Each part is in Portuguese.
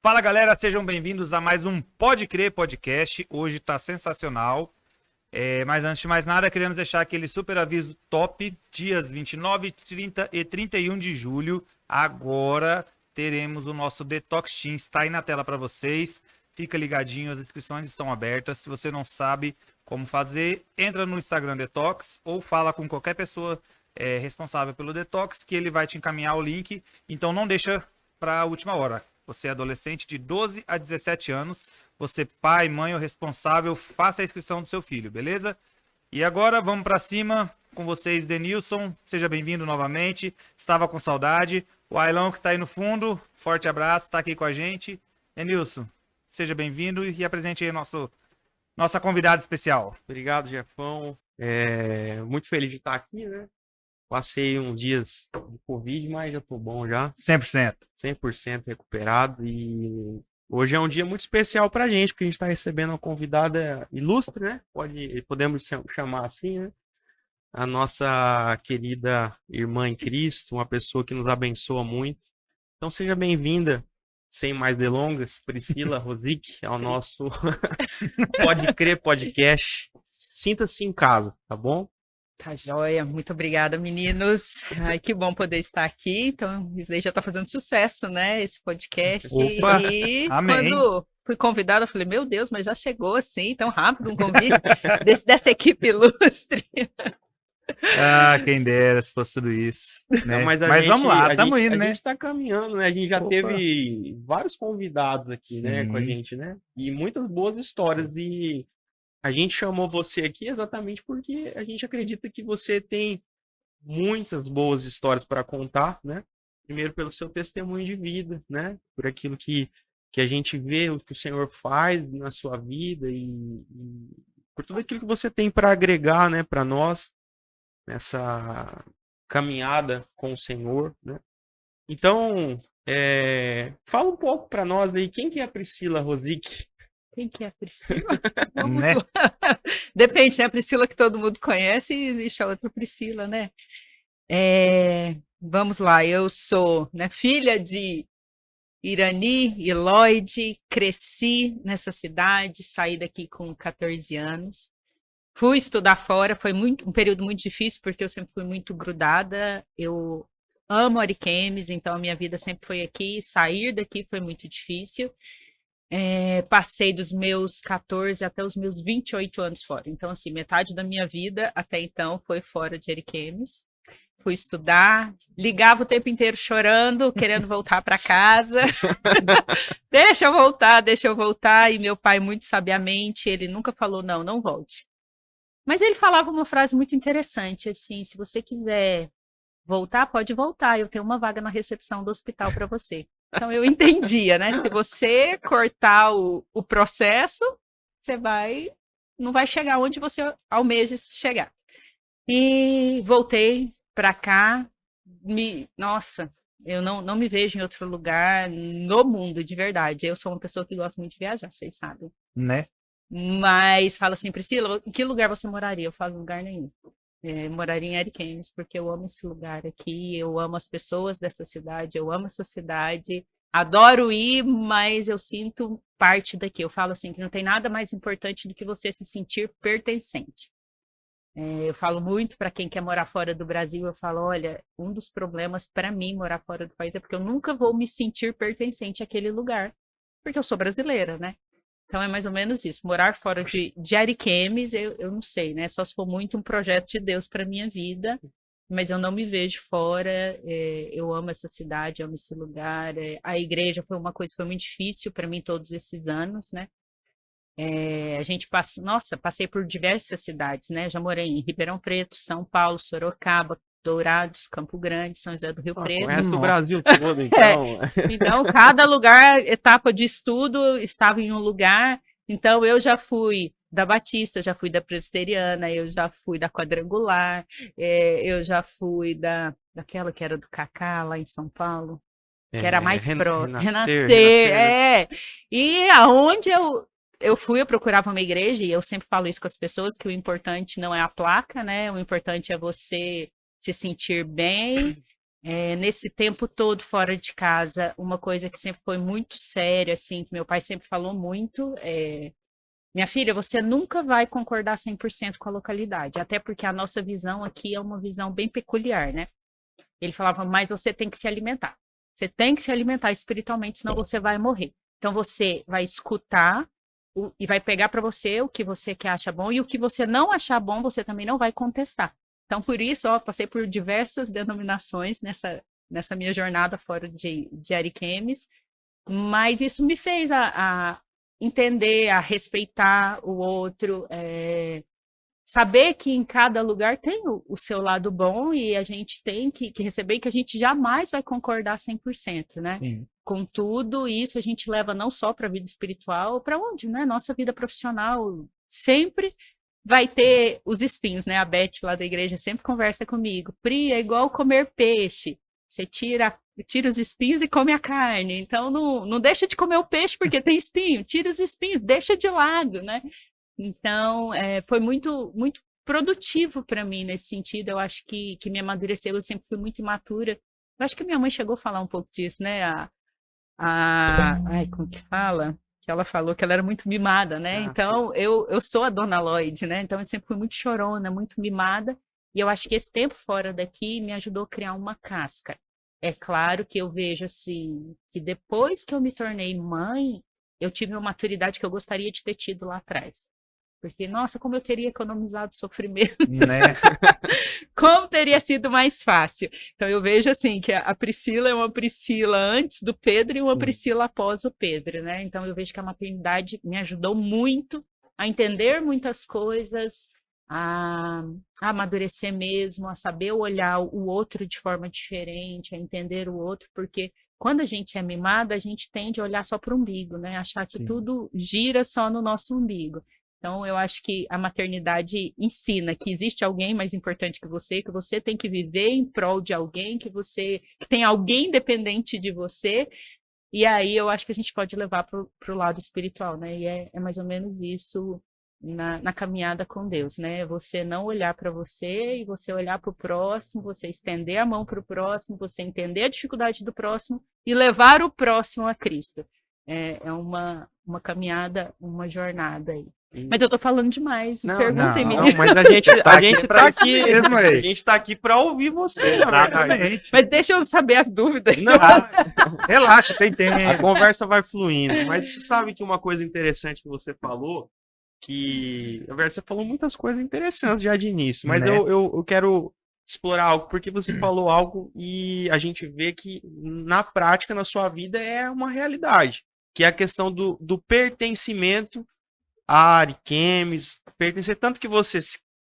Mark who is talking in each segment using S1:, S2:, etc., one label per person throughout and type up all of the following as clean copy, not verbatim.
S1: Fala galera, sejam bem-vindos a mais um Pode Crer Podcast. Hoje tá sensacional. Mas antes de mais nada, queremos deixar aquele super aviso top. Dias 29, 30 e 31 de julho. Agora teremos o nosso Detox Team. Está aí na tela para vocês. Fica ligadinho, as inscrições estão abertas. Se você não sabe como fazer, entra no Instagram Detox ou fala com qualquer pessoa responsável pelo Detox que ele vai te encaminhar o link. Então não deixa para a última hora. Você é adolescente de 12 a 17 anos, você pai, mãe ou responsável, faça a inscrição do seu filho, beleza? E agora vamos para cima com vocês, Denilson, seja bem-vindo novamente, estava com saudade, o Ailão que está aí no fundo, forte abraço, está aqui com a gente. Denilson, seja bem-vindo e apresente aí nossa convidada especial.
S2: Obrigado, Jefão. Muito feliz de estar aqui, né? Passei uns dias de Covid, mas já tô bom já.
S1: 100%.
S2: 100% recuperado. E hoje é um dia muito especial pra gente, porque a gente está recebendo uma convidada ilustre, né? Podemos chamar assim, né? A nossa querida irmã em Cristo, uma pessoa que nos abençoa muito. Então seja bem-vinda, sem mais delongas, Priscila Rosic, ao nosso Pode Crer Podcast. Sinta-se em casa, tá bom?
S3: Tá joia, muito obrigada, meninos. Ai, que bom poder estar aqui. Então, isso daí já está fazendo sucesso, né? Esse podcast.
S1: Opa,
S3: e
S1: amém.
S3: quando fui convidada, eu falei, meu Deus, mas já chegou assim, tão rápido um convite dessa equipe ilustre.
S1: Ah, quem dera se fosse tudo isso. Né?
S2: Não, mas
S1: vamos lá, estamos indo,
S2: a
S1: né?
S2: gente está caminhando, né? A gente já teve vários convidados aqui, né, com a
S1: Sim.
S2: gente, né? E muitas boas histórias. E a gente chamou você aqui exatamente porque a gente acredita que você tem muitas boas histórias para contar, né? Primeiro pelo seu testemunho de vida, né? Por aquilo que a gente vê, o que o Senhor faz na sua vida e por tudo aquilo que você tem para agregar, né, para nós nessa caminhada com o Senhor, né? Então, fala um pouco para nós aí, quem que é a Priscila Rosic?
S3: Quem que é a Priscila? Vamos
S1: Né?
S3: lá. Depende, né? A Priscila que todo mundo conhece e existe a outra Priscila, né? Vamos lá, eu sou, né, filha de Irani e Lloyd, cresci nessa cidade, saí daqui com 14 anos. Fui estudar fora, foi um período muito difícil, porque eu sempre fui muito grudada. Eu amo Ariquemes, então a minha vida sempre foi aqui. Sair daqui foi muito difícil. Passei dos meus 14 até os meus 28 anos fora. Então, assim, metade da minha vida até então foi fora de Ariquemes. Fui estudar, ligava o tempo inteiro chorando, querendo voltar para casa. Deixa eu voltar. E meu pai, muito sabiamente, ele nunca falou, não, não volte. Mas ele falava uma frase muito interessante, assim, se você quiser voltar, pode voltar, eu tenho uma vaga na recepção do hospital para você. Então eu entendia, né? Se você cortar o processo, você não vai chegar onde você almeja chegar. E voltei para cá, nossa, eu não me vejo em outro lugar no mundo, de verdade. Eu sou uma pessoa que gosta muito de viajar, vocês sabem.
S1: Né?
S3: Mas fala assim, Priscila, em que lugar você moraria? Eu falo, lugar nenhum. Moraria em Ariquemes, porque eu amo esse lugar aqui, eu amo as pessoas dessa cidade, eu amo essa cidade, adoro ir, mas eu sinto parte daqui. Eu falo assim, que não tem nada mais importante do que você se sentir pertencente. Eu falo muito para quem quer morar fora do Brasil, eu falo, olha, um dos problemas para mim morar fora do país é porque eu nunca vou me sentir pertencente àquele lugar, porque eu sou brasileira, né? Então é mais ou menos isso, morar fora de Ariquemes, eu não sei, né? Só se for muito um projeto de Deus para minha vida, mas eu não me vejo fora, eu amo essa cidade, amo esse lugar, a igreja foi uma coisa que foi muito difícil para mim todos esses anos, né? A gente passei por diversas cidades, né? Já morei em Ribeirão Preto, São Paulo, Sorocaba, Dourados, Campo Grande, São José do Rio Preto.
S2: Conhece o Brasil todo, então.
S3: Então, cada lugar, etapa de estudo, estava em um lugar. Então, eu já fui da Batista, eu já fui da Presbiteriana, eu já fui da Quadrangular, eu já fui daquela que era do Cacá, lá em São Paulo, que era mais Renascer. E aonde eu fui, eu procurava uma igreja, e eu sempre falo isso com as pessoas, que o importante não é a placa, né? O importante é você se sentir bem Nesse tempo todo fora de casa, uma coisa que sempre foi muito séria, assim, que meu pai sempre falou muito, minha filha, você nunca vai concordar 100% com a localidade, até porque a nossa visão aqui é uma visão bem peculiar, né? Ele falava, mas você tem que se alimentar. Você tem que se alimentar espiritualmente, senão você vai morrer. Então você vai escutar e vai pegar para você o que você quer achar bom, e o que você não achar bom, você também não vai contestar. Então, por isso, passei por diversas denominações nessa minha jornada fora de Ariquemes, mas isso me fez a entender, a respeitar o outro, saber que em cada lugar tem o seu lado bom e a gente tem que receber, que a gente jamais vai concordar 100%, né?
S1: Sim.
S3: Com tudo isso, a gente leva não só para a vida espiritual, para onde, né? Nossa vida profissional sempre vai ter os espinhos, né? A Beth lá da igreja sempre conversa comigo. Pri, é igual comer peixe. Você tira os espinhos e come a carne. Então, não deixa de comer o peixe porque tem espinho. Tira os espinhos, deixa de lado, né? Então, foi muito, muito produtivo para mim nesse sentido. Eu acho que me amadureceu. Eu sempre fui muito imatura. Eu acho que minha mãe chegou a falar um pouco disso, né? Ai, como que fala? Que ela falou que ela era muito mimada, né? Então, eu sou a Dona Lloyd, né? Então, eu sempre fui muito chorona, muito mimada. E eu acho que esse tempo fora daqui me ajudou a criar uma casca. É claro que eu vejo, assim, que depois que eu me tornei mãe, eu tive uma maturidade que eu gostaria de ter tido lá atrás. Porque, nossa, como eu teria economizado sofrimento.
S1: Né?
S3: Como teria sido mais fácil? Então, eu vejo assim que a Priscila é uma Priscila antes do Pedro e uma Priscila após o Pedro, né? Então, eu vejo que a maternidade me ajudou muito a entender muitas coisas, a amadurecer mesmo, a saber olhar o outro de forma diferente, a entender o outro, porque quando a gente é mimada, a gente tende a olhar só para o umbigo, né? Achar que tudo gira só no nosso umbigo. Então, eu acho que a maternidade ensina que existe alguém mais importante que você tem que viver em prol de alguém, que tem alguém dependente de você, e aí eu acho que a gente pode levar para o lado espiritual, né? E é mais ou menos isso na caminhada com Deus, né? Você não olhar para você e você olhar para o próximo, você estender a mão para o próximo, você entender a dificuldade do próximo e levar o próximo a Cristo. É uma caminhada, uma jornada aí. Mas eu tô falando demais. Perguntem, menino.
S2: Mas a gente tá aqui
S1: mesmo,
S2: a gente tá aqui para ouvir você, na verdade.
S1: Exatamente.
S3: Mas deixa eu saber as dúvidas.
S2: Não,
S1: Relaxa, tem tempo.
S2: a conversa vai fluindo. Mas você sabe que uma coisa interessante que você falou, que na verdade você falou muitas coisas interessantes já de início, mas
S1: Né?
S2: eu quero explorar algo, porque você falou algo e a gente vê que na prática, na sua vida, é uma realidade, que é a questão do pertencimento a Ariquemes, pertencer, tanto que você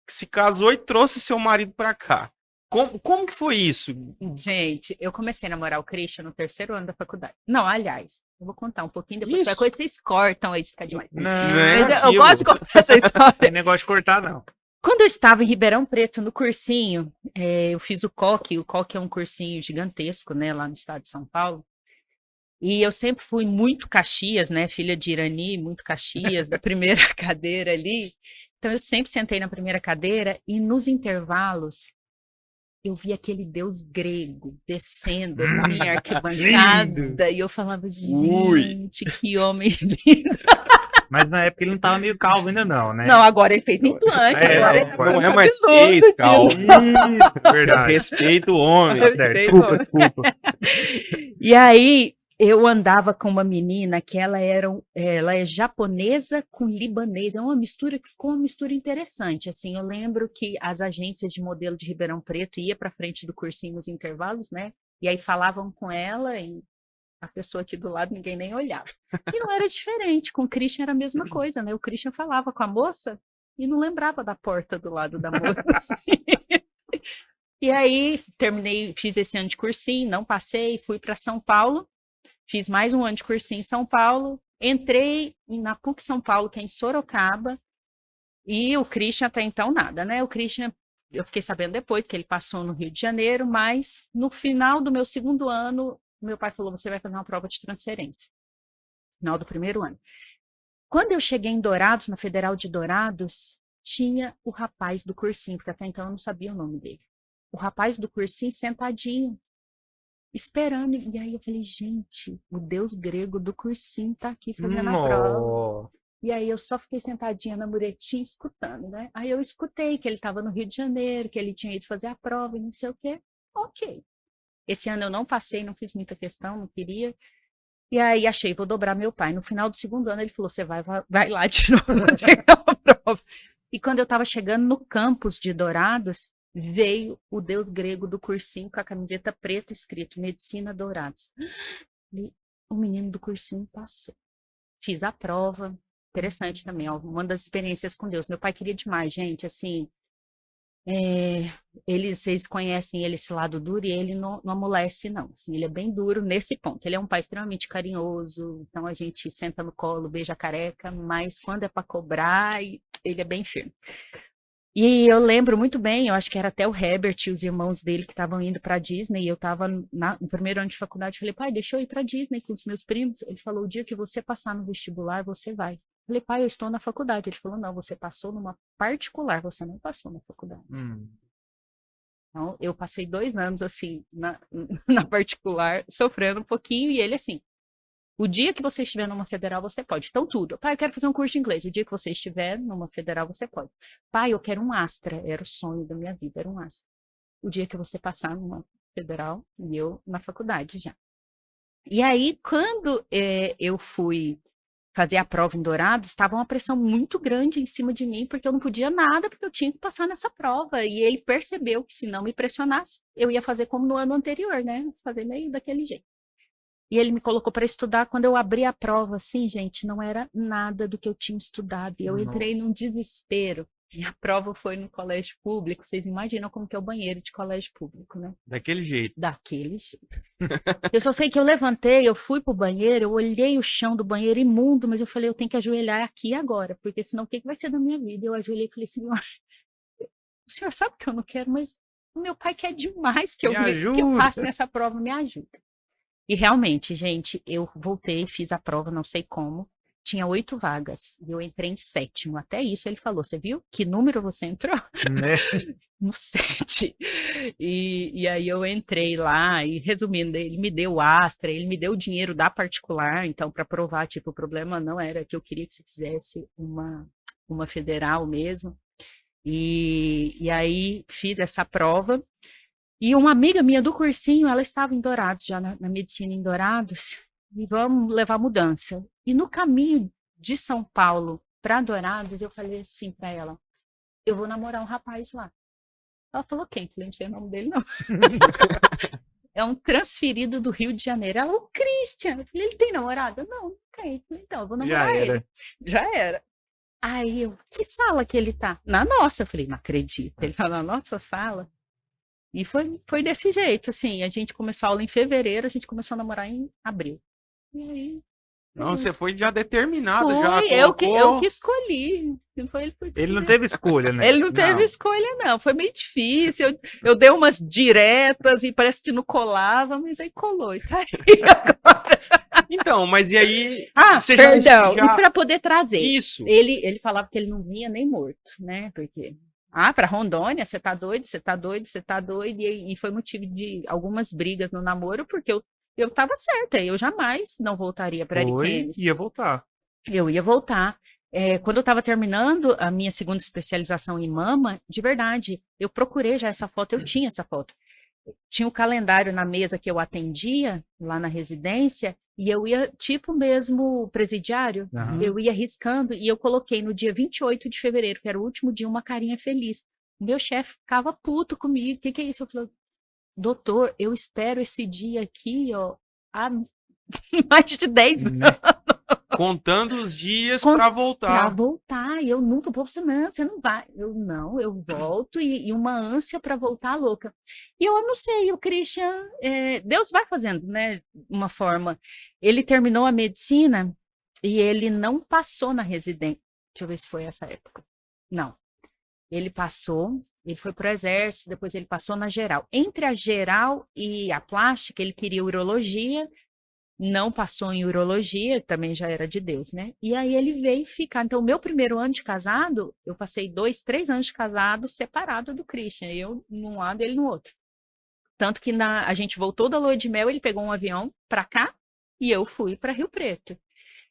S2: se casou e trouxe seu marido para cá. Como que foi isso?
S3: Gente, eu comecei a namorar o Christian no 3º ano da faculdade. Não, aliás, eu vou contar um pouquinho, depois qualquer coisa vocês cortam aí, fica demais.
S1: Não,
S3: Mas eu gosto de contar essa história.
S1: tem negócio de cortar, não.
S3: Quando eu estava em Ribeirão Preto, no cursinho, eu fiz o COC é um cursinho gigantesco, né, lá no estado de São Paulo, e eu sempre fui muito Caxias, né, filha de Irani, muito Caxias, da primeira cadeira ali, então eu sempre sentei na primeira cadeira, e nos intervalos, eu vi aquele deus grego descendo na minha arquibancada, e eu falava, gente, que homem lindo.
S1: Mas na época ele não tava meio calvo ainda não, né?
S3: Não, agora ele fez implante, agora ele
S2: não é
S3: tá
S2: mais
S3: cabeludo,
S2: fez, calma.
S1: Isso, verdade.
S2: Respeita o homem.
S3: Respeita.
S1: Desculpa.
S3: E aí, eu andava com uma menina que ela é japonesa com libanesa, é uma mistura que ficou uma mistura interessante, assim, eu lembro que as agências de modelo de Ribeirão Preto ia para frente do cursinho nos intervalos, né, e aí falavam com ela e a pessoa aqui do lado ninguém nem olhava, e não era diferente, com o Christian era a mesma coisa, né, o Christian falava com a moça e não lembrava da porta do lado da moça, assim. E aí, fiz esse ano de cursinho, não passei, fui para São Paulo. Fiz mais um ano de cursinho em São Paulo, entrei na PUC São Paulo, que é em Sorocaba, e o Christian até então nada, né? O Christian, eu fiquei sabendo depois que ele passou no Rio de Janeiro, mas no final do meu 2º ano, meu pai falou, você vai fazer uma prova de transferência, no final do 1º ano. Quando eu cheguei em Dourados, na Federal de Dourados, tinha o rapaz do cursinho, porque até então eu não sabia o nome dele. O rapaz do cursinho sentadinho, esperando. E aí eu falei, gente, o deus grego do cursinho tá aqui fazendo a prova.
S1: Nossa.
S3: E aí eu só fiquei sentadinha na muretinha escutando, né? Aí eu escutei que ele estava no Rio de Janeiro, que ele tinha ido fazer a prova e não sei o quê. Ok. Esse ano eu não passei, não fiz muita questão, não queria. E aí achei, vou dobrar meu pai. No final do segundo ano ele falou, você vai lá de novo fazer a prova. E quando eu estava chegando no campus de Dourados, veio o deus grego do cursinho com a camiseta preta escrito Medicina Dourados. E o menino do cursinho passou. Fiz a prova. Interessante também, ó, uma das experiências com Deus. Meu pai queria demais, gente, assim, vocês conhecem ele, esse lado duro, e ele não amolece, não. Assim, ele é bem duro nesse ponto. Ele é um pai extremamente carinhoso, então a gente senta no colo, beija a careca, mas quando é para cobrar, ele é bem firme. E eu lembro muito bem, eu acho que era até o Herbert e os irmãos dele que estavam indo para Disney, e eu estava no primeiro ano de faculdade, falei, pai, deixa eu ir para Disney com os meus primos. Ele falou, o dia que você passar no vestibular, você vai. Falei, pai, eu estou na faculdade. Ele falou, não, você passou numa particular, você não passou na faculdade. Então, eu passei 2 anos, assim, na particular, sofrendo um pouquinho, e ele, assim, o dia que você estiver numa federal, você pode. Então, tudo. Pai, eu quero fazer um curso de inglês. O dia que você estiver numa federal, você pode. Pai, eu quero um Astra. Era o sonho da minha vida, era um Astra. O dia que você passar numa federal, e eu na faculdade já. E aí, quando eu fui fazer a prova em Dourados, estava uma pressão muito grande em cima de mim, porque eu não podia nada, porque eu tinha que passar nessa prova. E ele percebeu que se não me pressionasse, eu ia fazer como no ano anterior, né? Fazer meio daquele jeito. E ele me colocou para estudar. Quando eu abri a prova, assim, gente, não era nada do que eu tinha estudado. E eu entrei num desespero. Minha prova foi no colégio público. Vocês imaginam como que é o banheiro de colégio público, né?
S2: Daquele jeito.
S3: Daquele jeito. Eu só sei que eu levantei, eu fui pro banheiro, eu olhei o chão do banheiro imundo, mas eu falei, eu tenho que ajoelhar aqui agora, porque senão o que vai ser da minha vida? Eu ajoelhei e falei, senhor, o senhor sabe que eu não quero, mas o meu pai quer demais que eu passe nessa prova, me ajuda. E realmente, gente, eu voltei, fiz a prova, não sei como, tinha 8 vagas, e eu entrei em 7º. Até isso ele falou, você viu? Que número você entrou?
S1: Né?
S3: No 7. E aí eu entrei lá, e resumindo, ele me deu o Astra, ele me deu o dinheiro da particular, então para provar, tipo, o problema não era que eu queria que você fizesse uma federal mesmo. E aí fiz essa prova. E uma amiga minha do cursinho, ela estava em Dourados, já na medicina em Dourados, e vamos levar mudança. E no caminho de São Paulo para Dourados, eu falei assim para ela, eu vou namorar um rapaz lá. Ela falou, quem? Eu não sei o nome dele, não. É um transferido do Rio de Janeiro. Ela, o Christian. Eu falei, ele tem namorada? Não, não tem. Então, eu vou namorar ele. Já era. Aí eu, que sala que ele tá? Na nossa. Eu falei, não acredito. Ele tá na nossa sala. E foi desse jeito, assim, a gente começou a aula em fevereiro, a gente começou a namorar em abril. E aí...
S2: Não, você foi já determinado,
S3: Fui,
S2: já
S3: eu
S2: colocou...
S3: que escolhi. Não foi
S1: ele não teve escolha, né?
S3: Ele não teve escolha, não. Foi meio difícil. Eu dei umas diretas e parece que não colava, mas aí colou. E tá aí agora.
S2: Então, mas e aí...
S3: Você perdão, e para poder trazer.
S2: Isso.
S3: Ele falava que ele não vinha nem morto, né? Porque... para Rondônia, você tá doido, você tá doido, você tá doido. E foi motivo de algumas brigas no namoro, porque eu tava certa, eu jamais não voltaria para Ariquemes.
S1: Ia voltar.
S3: Eu ia voltar. Quando eu estava terminando a minha segunda especialização em mama, de verdade, eu procurei já essa foto, eu tinha essa foto. Tinha o calendário na mesa que eu atendia, lá na residência, e eu ia, tipo mesmo presidiário, eu ia riscando, e eu coloquei no dia 28 de fevereiro, que era o último dia, uma carinha feliz. Meu chefe ficava puto comigo, o que é isso? Eu falei, doutor, eu espero esse dia aqui, ó, há mais de 10 anos.
S2: Contando os dias para voltar.
S3: Para voltar, e eu nunca vou, você não vai. Eu volto, e uma ânsia para voltar louca. E eu não sei, o Christian, Deus vai fazendo, né, uma forma. Ele terminou a medicina e ele não passou na residência. Deixa eu ver se foi essa época. Não. Ele passou, ele foi para o exército, depois ele passou na geral. Entre a geral e a plástica, ele queria urologia, não passou em urologia, também já era de Deus, né? E aí ele veio ficar. Então, o meu primeiro ano de casado, eu passei 2, 3 anos de casado separado do Christian. Eu num lado, ele no outro. Tanto que a gente voltou da lua de mel, ele pegou um avião para cá e eu fui para Rio Preto.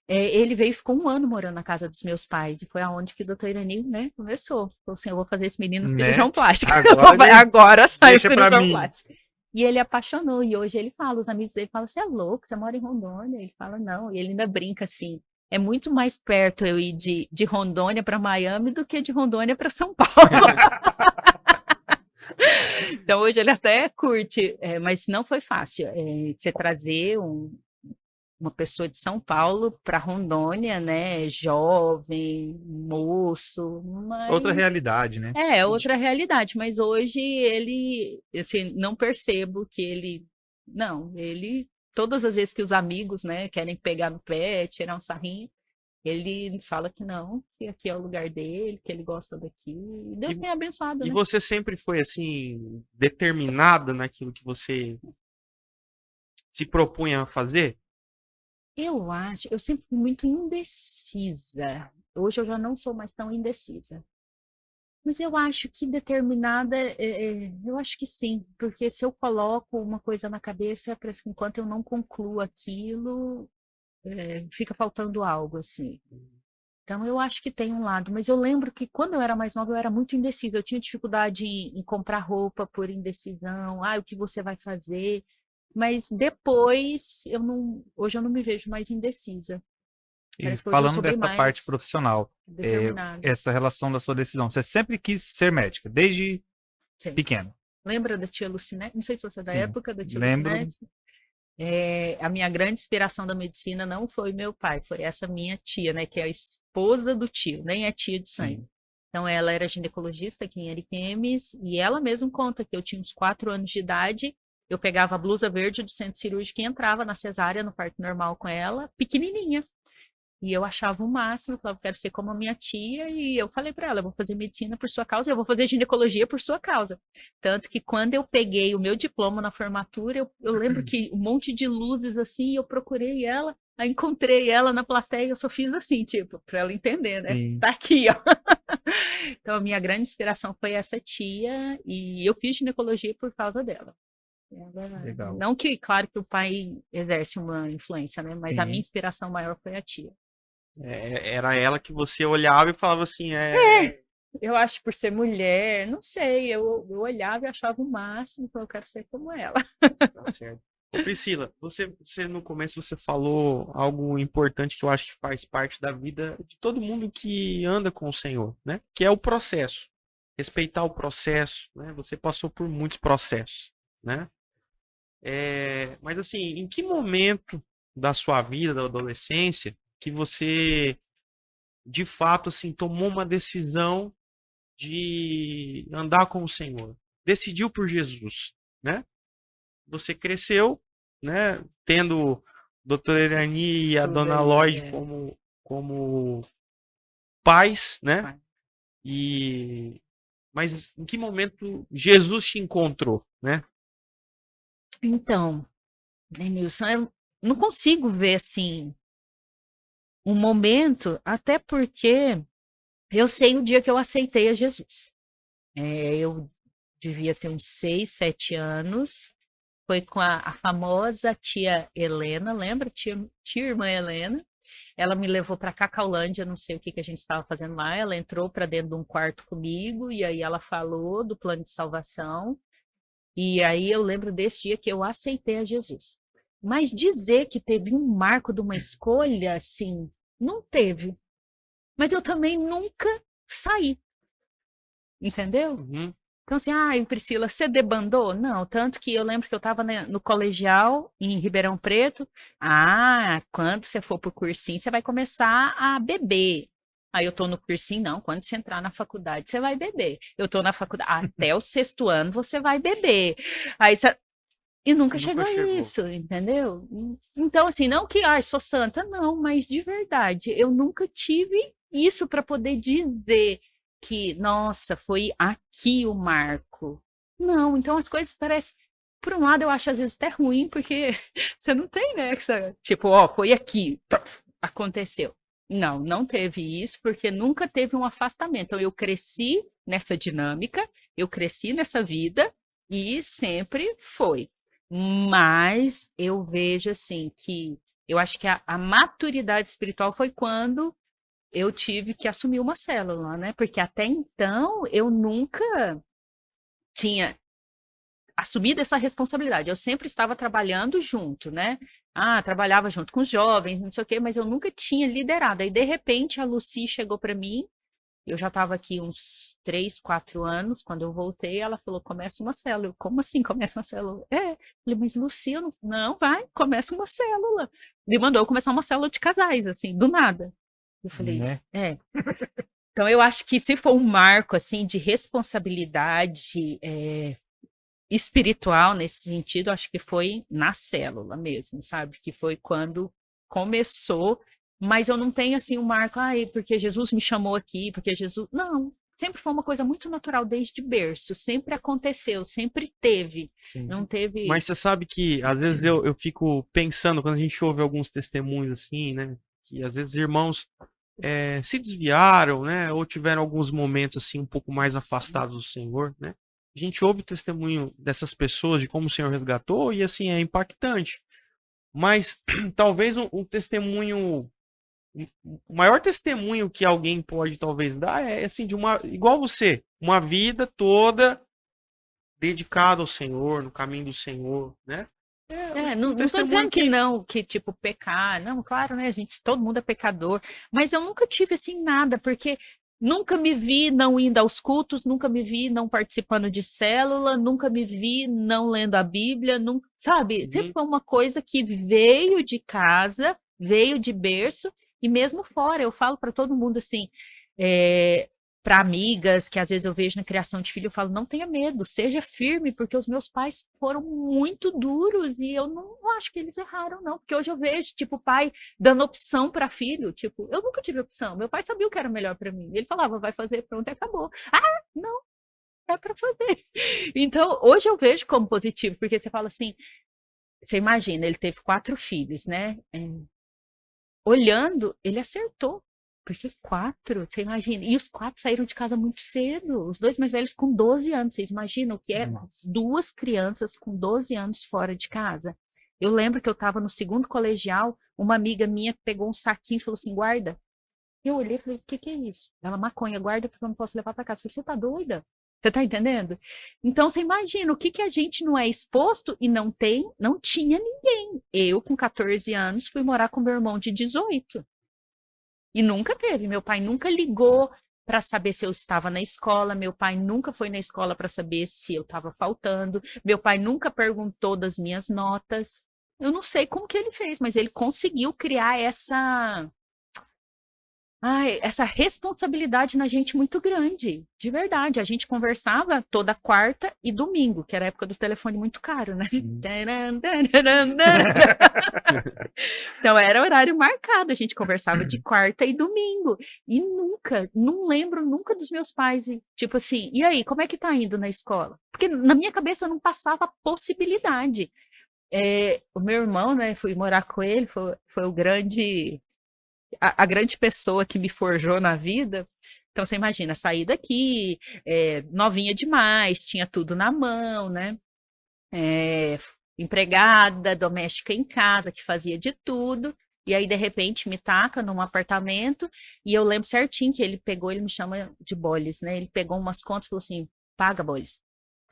S3: Ele veio e ficou 1 ano morando na casa dos meus pais, e foi aonde que o doutor Irani, né, começou. Falou assim, eu vou fazer esse menino
S1: Né?
S3: cirurgião plástico.
S1: Agora
S3: Agora sai o
S1: deixa pra
S3: cirurgião
S1: mim.
S3: plástico. E ele apaixonou, e hoje ele fala, os amigos dele falam, você é louco, você mora em Rondônia? Ele fala, não, e ele ainda brinca assim, é muito mais perto eu ir de Rondônia para Miami do que de Rondônia para São Paulo. Então hoje ele até curte, mas não foi fácil. Você trazer uma pessoa de São Paulo para Rondônia, né? Jovem, moço, mas
S1: Outra realidade, né?
S3: outra realidade. Mas hoje ele, assim, não percebo que ele, não, ele todas as vezes que os amigos, né, querem pegar no pé, tirar um sarrinho, ele fala que não, que aqui é o lugar dele, que ele gosta daqui. E Deus tem abençoado,
S2: E
S3: né?
S2: você sempre foi, assim, determinada naquilo que você se propunha a fazer?
S3: Eu sempre fui muito indecisa. Hoje eu já não sou mais tão indecisa. Mas eu acho que determinada, eu acho que sim, porque se eu coloco uma coisa na cabeça, parece que enquanto eu não concluo aquilo, fica faltando algo, assim. Então eu acho que tem um lado, mas eu lembro que quando eu era mais nova eu era muito indecisa, eu tinha dificuldade em comprar roupa por indecisão, o que você vai fazer? Mas depois, hoje eu não me vejo mais indecisa.
S1: E
S3: Parece que hoje eu
S1: falando
S3: sou bem
S1: dessa parte
S3: mais
S1: profissional,
S3: determinada.
S1: essa relação da sua decisão, você sempre quis ser médica, desde
S3: Sim.
S1: pequeno.
S3: Lembra da tia Lucinete? Não sei se você é da
S1: Sim,
S3: época da tia
S1: lembro.
S3: Lucinete. A minha grande inspiração da medicina não foi meu pai, foi essa minha tia, né, que é a esposa do tio, nem é tia de sangue.
S1: Sim.
S3: Então, ela era ginecologista aqui em Ariquemes, e ela mesma conta que eu tinha uns 4 anos de idade, eu pegava a blusa verde do centro cirúrgico e entrava na cesárea, no parto normal com ela, pequenininha. E eu achava o máximo, eu falava, quero ser como a minha tia, e eu falei para ela, eu vou fazer medicina por sua causa, eu vou fazer ginecologia por sua causa. Tanto que quando eu peguei o meu diploma na formatura, eu lembro que um monte de luzes assim, eu procurei ela, aí encontrei ela na plateia, eu só fiz assim, tipo, para ela entender, né?
S1: Sim.
S3: Tá aqui, ó. Então, a minha grande inspiração foi essa tia, e eu fiz ginecologia por causa dela.
S1: Legal.
S3: Não que, claro, que o pai exerce uma influência, né? Mas a
S1: Sim.
S3: minha inspiração maior foi a tia.
S2: Era ela que você olhava e falava assim,
S3: Eu acho por ser mulher, não sei, eu olhava e achava o máximo, então eu quero ser como ela.
S2: Tá certo. Ô, Priscila, você no começo você falou algo importante que eu acho que faz parte da vida de todo mundo que anda com o Senhor, né? Que é o processo. Respeitar o processo, né? Você passou por muitos processos, né? Mas assim, em que momento da sua vida, da adolescência, que você de fato assim tomou uma decisão de andar com o Senhor, decidiu por Jesus, né? Você cresceu, né? Tendo o Dr. Irani e a
S3: Tudo
S2: Dona
S3: aí,
S2: Lloyd como pais, né?
S3: Pai.
S2: Mas em que momento Jesus te encontrou, né?
S3: Então, Denilson, eu não consigo ver assim um momento, até porque eu sei o dia que eu aceitei a Jesus. Eu devia ter uns 6, 7 anos. Foi com a famosa tia Helena, lembra? Tia irmã Helena. Ela me levou para Cacaulândia, não sei o que a gente estava fazendo lá. Ela entrou para dentro de um quarto comigo e aí ela falou do plano de salvação. E aí eu lembro desse dia que eu aceitei a Jesus. Mas dizer que teve um marco de uma escolha, assim, não teve. Mas eu também nunca saí. Entendeu?
S2: Uhum.
S3: Então, assim, Priscila, você debandou? Não, tanto que eu lembro que eu estava no colegial, em Ribeirão Preto. Quando você for pro cursinho, você vai começar a beber. Aí eu tô no cursinho, não, quando você entrar na faculdade, você vai beber. Eu tô na faculdade, até o 6º ano você vai beber. Aí você... E nunca chegou a isso, entendeu? Então, assim, não que, sou santa, não, mas de verdade, eu nunca tive isso para poder dizer que, nossa, foi aqui o marco. Não, então as coisas parecem, por um lado eu acho às vezes até ruim, porque você não tem, né, tipo, foi aqui, aconteceu. Não teve isso, porque nunca teve um afastamento. Então, eu cresci nessa dinâmica, eu cresci nessa vida, E sempre foi. Mas eu vejo assim que eu acho que a maturidade espiritual foi quando eu tive que assumir uma célula, né? Porque até então eu nunca tinha assumido essa responsabilidade. Eu sempre estava trabalhando junto, né? Ah, trabalhava junto com os jovens, não sei o quê, mas eu nunca tinha liderado. Aí, de repente, a Lucy chegou para mim. Eu já estava aqui uns 3, 4 anos, quando eu voltei, ela falou, começa uma célula. Eu, como assim começa uma célula? Eu falei, mas Luciano, não, vai, começa uma célula. Me mandou eu começar uma célula de casais, assim, do nada. Eu falei,
S1: Né?
S3: Então, eu acho que se for um marco, assim, de responsabilidade espiritual nesse sentido, acho que foi na célula mesmo, sabe? Que foi quando começou, mas eu não tenho assim um marco, porque Jesus me chamou aqui, porque Jesus. Não, sempre foi uma coisa muito natural desde berço, sempre aconteceu, sempre teve.
S1: Sim.
S3: Não teve.
S2: Mas você sabe que às vezes eu fico pensando, quando a gente ouve alguns testemunhos assim, né? Que às vezes irmãos se desviaram, né? Ou tiveram alguns momentos assim um pouco mais afastados do Senhor, né? A gente ouve o testemunho dessas pessoas de como o Senhor resgatou e assim é impactante. Mas talvez um testemunho, o maior testemunho que alguém pode talvez dar é assim de uma igual você, uma vida toda dedicada ao Senhor, no caminho do Senhor, né?
S3: Não tô dizendo que não, que tipo pecar, não, claro, né, gente, todo mundo é pecador, mas eu nunca tive assim nada, porque nunca me vi não indo aos cultos, nunca me vi não participando de célula, nunca me vi não lendo a Bíblia, nunca, sabe? Sempre foi uma coisa que veio de casa, veio de berço, e mesmo fora, eu falo para todo mundo assim, para amigas que às vezes eu vejo na criação de filho, eu falo, não tenha medo, seja firme, porque os meus pais foram muito duros e eu não acho que eles erraram, não. Porque hoje eu vejo, tipo, pai dando opção para filho, tipo, eu nunca tive opção, meu pai sabia o que era melhor para mim. Ele falava, vai fazer, pronto, e acabou. Ah, não, é para fazer. Então, hoje eu vejo como positivo, porque você fala assim, você imagina, ele teve 4 filhos, né? Olhando, ele acertou. Porque 4, você imagina. E os 4 saíram de casa muito cedo. Os 2 mais velhos com 12 anos. Vocês imaginam o que é?
S1: Nossa.
S3: 2 crianças com 12 anos fora de casa. Eu lembro que eu estava no 2º colegial, uma amiga minha pegou um saquinho e falou assim, guarda. Eu olhei e falei, o que é isso? Ela, maconha, guarda porque eu não posso levar para casa. Eu falei, você tá doida? Você tá entendendo? Então, você imagina o que a gente não é exposto e não tinha ninguém. Eu, com 14 anos, fui morar com meu irmão de 18. E nunca teve. Meu pai nunca ligou para saber se eu estava na escola. Meu pai nunca foi na escola para saber se eu estava faltando. Meu pai nunca perguntou das minhas notas. Eu não sei como que ele fez, mas ele conseguiu criar essa responsabilidade na gente muito grande, de verdade. A gente conversava toda quarta e domingo, que era a época do telefone muito caro, né? Então era horário marcado, a gente conversava de quarta e domingo. E não lembro nunca dos meus pais, tipo assim, e aí, como é que tá indo na escola? Porque na minha cabeça não passava possibilidade. O meu irmão, né, fui morar com ele, foi o grande... A grande pessoa que me forjou na vida. Então, você imagina, sair daqui, novinha demais, tinha tudo na mão, né? Empregada, doméstica em casa, que fazia de tudo. E aí, de repente, me taca num apartamento. E eu lembro certinho que ele me chama de Boles, né? Ele pegou umas contas e falou assim, paga, Boles.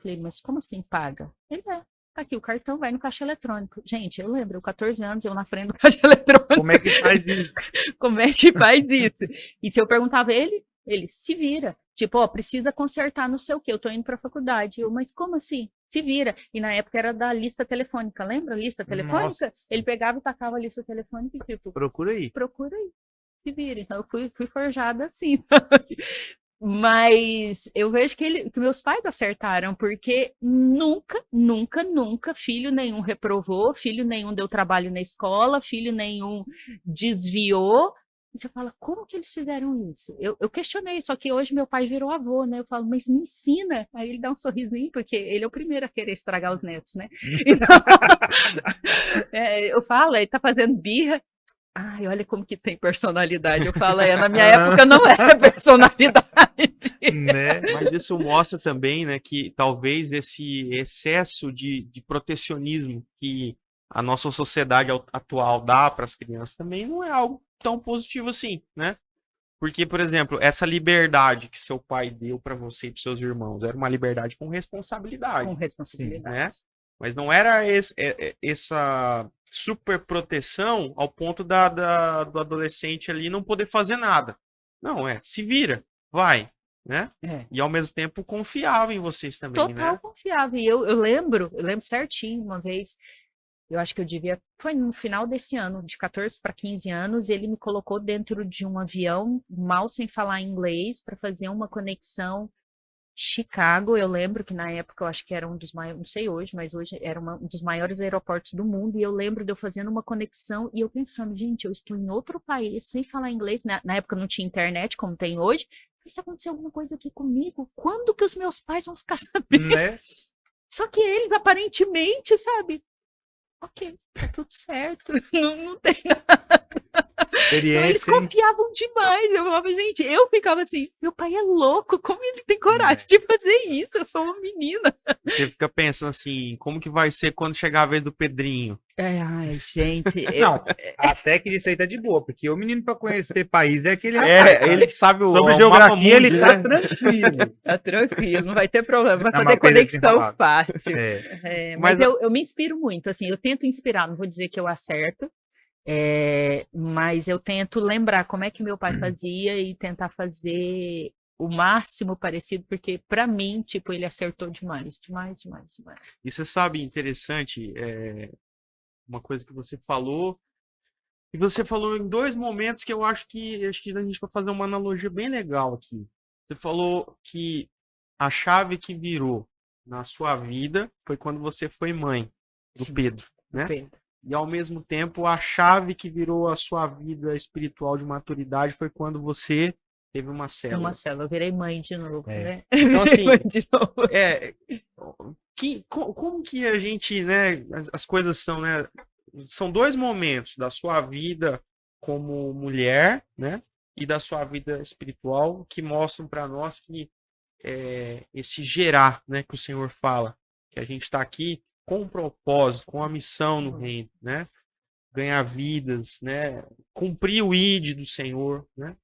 S3: Falei, mas como assim paga? Ele tá aqui, o cartão vai no caixa eletrônico. Gente, eu lembro, 14 anos, eu na frente do caixa eletrônico.
S1: Como é que faz isso?
S3: Como é que faz isso? E se eu perguntava ele se vira. Tipo, precisa consertar não sei o quê, eu tô indo pra faculdade. Mas como assim? Se vira. E na época era da lista telefônica, lembra? Lista telefônica?
S1: Nossa.
S3: Ele pegava e tacava a lista telefônica e tipo,
S1: Procura aí.
S3: se vira. Então eu fui forjada assim, sabe? Mas eu vejo que meus pais acertaram, porque nunca, nunca, nunca filho nenhum reprovou, filho nenhum deu trabalho na escola, filho nenhum desviou. E você fala, como que eles fizeram isso? Eu questionei, só que hoje meu pai virou avô, né? Eu falo, mas me ensina. Aí ele dá um sorrisinho, porque ele é o primeiro a querer estragar os netos, né? Então, eu falo, ele tá fazendo birra. Ai, olha como que tem personalidade. Eu falo, na minha época não era personalidade.
S1: Né?
S2: Mas isso mostra também, né, que talvez esse excesso de protecionismo que a nossa sociedade atual dá para as crianças também não é algo tão positivo assim, né? Porque, por exemplo, essa liberdade que seu pai deu para você e para seus irmãos era uma liberdade com responsabilidade,
S3: Com responsabilidade.
S2: né? Mas não era essa super proteção ao ponto do adolescente ali não poder fazer nada. Não, se vira, vai, né?
S3: É.
S2: E ao mesmo tempo confiava em vocês também,
S3: Total
S2: né?
S3: confiável. E eu lembro certinho, uma vez, eu acho que foi no final desse ano, de 14 para 15 anos, ele me colocou dentro de um avião, mal sem falar inglês, para fazer uma conexão Chicago. Eu lembro que na época eu acho que era um dos maiores, não sei hoje, mas hoje era um dos maiores aeroportos do mundo, e eu lembro de eu fazendo uma conexão e eu pensando, gente, eu estou em outro país sem falar inglês, na época não tinha internet como tem hoje, se acontecer alguma coisa aqui comigo, quando que os meus pais vão ficar sabendo?
S1: Né?
S3: Só que eles aparentemente, sabe, ok, tá tudo certo, não tem nada. Então, eles
S1: Experiência, hein?
S3: confiavam demais. Eu falava, gente, eu ficava assim, meu pai é louco, como ele tem coragem de fazer isso? Eu sou uma menina.
S2: Você fica pensando assim, como que vai ser quando chegar a vez do Pedrinho?
S3: Ai, gente.
S1: Não, até que isso aí tá de boa, porque o menino pra conhecer país é aquele rapaz, tá?
S2: Ele que sabe
S1: Sobre
S2: o mapa
S1: geografia,
S2: mundi,
S1: ele tá
S2: né?
S1: tranquilo.
S3: Tá tranquilo, não vai ter problema, vai
S1: Não,
S3: fazer
S1: mas com ele é
S3: conexão
S1: desenrolado.
S3: fácil.
S1: É.
S3: Mas
S2: Mas-
S3: eu me inspiro muito, assim, eu tento inspirar, não vou dizer que eu acerto, mas eu tento lembrar como é que meu pai fazia e tentar fazer o máximo parecido, porque pra mim, tipo, ele acertou demais.
S2: E você sabe, interessante, uma coisa que você falou, e você falou em dois momentos que eu acho que a gente vai fazer uma analogia bem legal aqui. Você falou que a chave que virou na sua vida foi quando você foi mãe do
S3: Sim.
S2: Pedro, né?
S3: Pedro.
S2: E ao mesmo tempo, a chave que virou a sua vida espiritual de maturidade foi quando você teve uma célula.
S3: Uma célula, eu virei mãe de novo, né?
S2: Então, assim,
S3: Mãe de novo.
S2: como que a gente, né, as coisas são, né, são dois momentos da sua vida como mulher, né, e da sua vida espiritual que mostram para nós que esse gerar, né, que o Senhor fala, que a gente está aqui com um propósito, com a missão no reino, né, ganhar vidas, né, cumprir o ID do Senhor, né.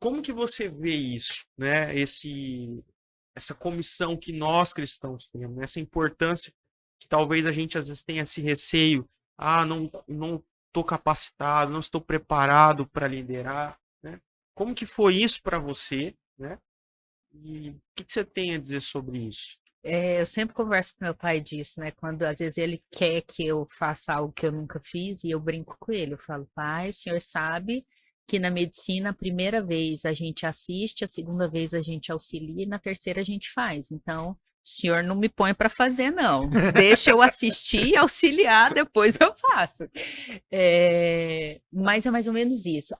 S2: Como que você vê isso, né, essa comissão que nós cristãos temos, né? Essa importância que talvez a gente às vezes tenha esse receio, não estou capacitado, não estou preparado para liderar, né? Como que foi isso para você, né? E o que você tem a dizer sobre isso?
S3: Eu sempre converso com meu pai disso, né? Quando às vezes ele quer que eu faça algo que eu nunca fiz, e eu brinco com ele, eu falo, pai, o senhor sabe que na medicina a primeira vez a gente assiste, a segunda vez a gente auxilia e na terceira a gente faz. Então, o senhor não me põe para fazer, não. Deixa eu assistir e auxiliar, depois eu faço. Mas é mais ou menos isso.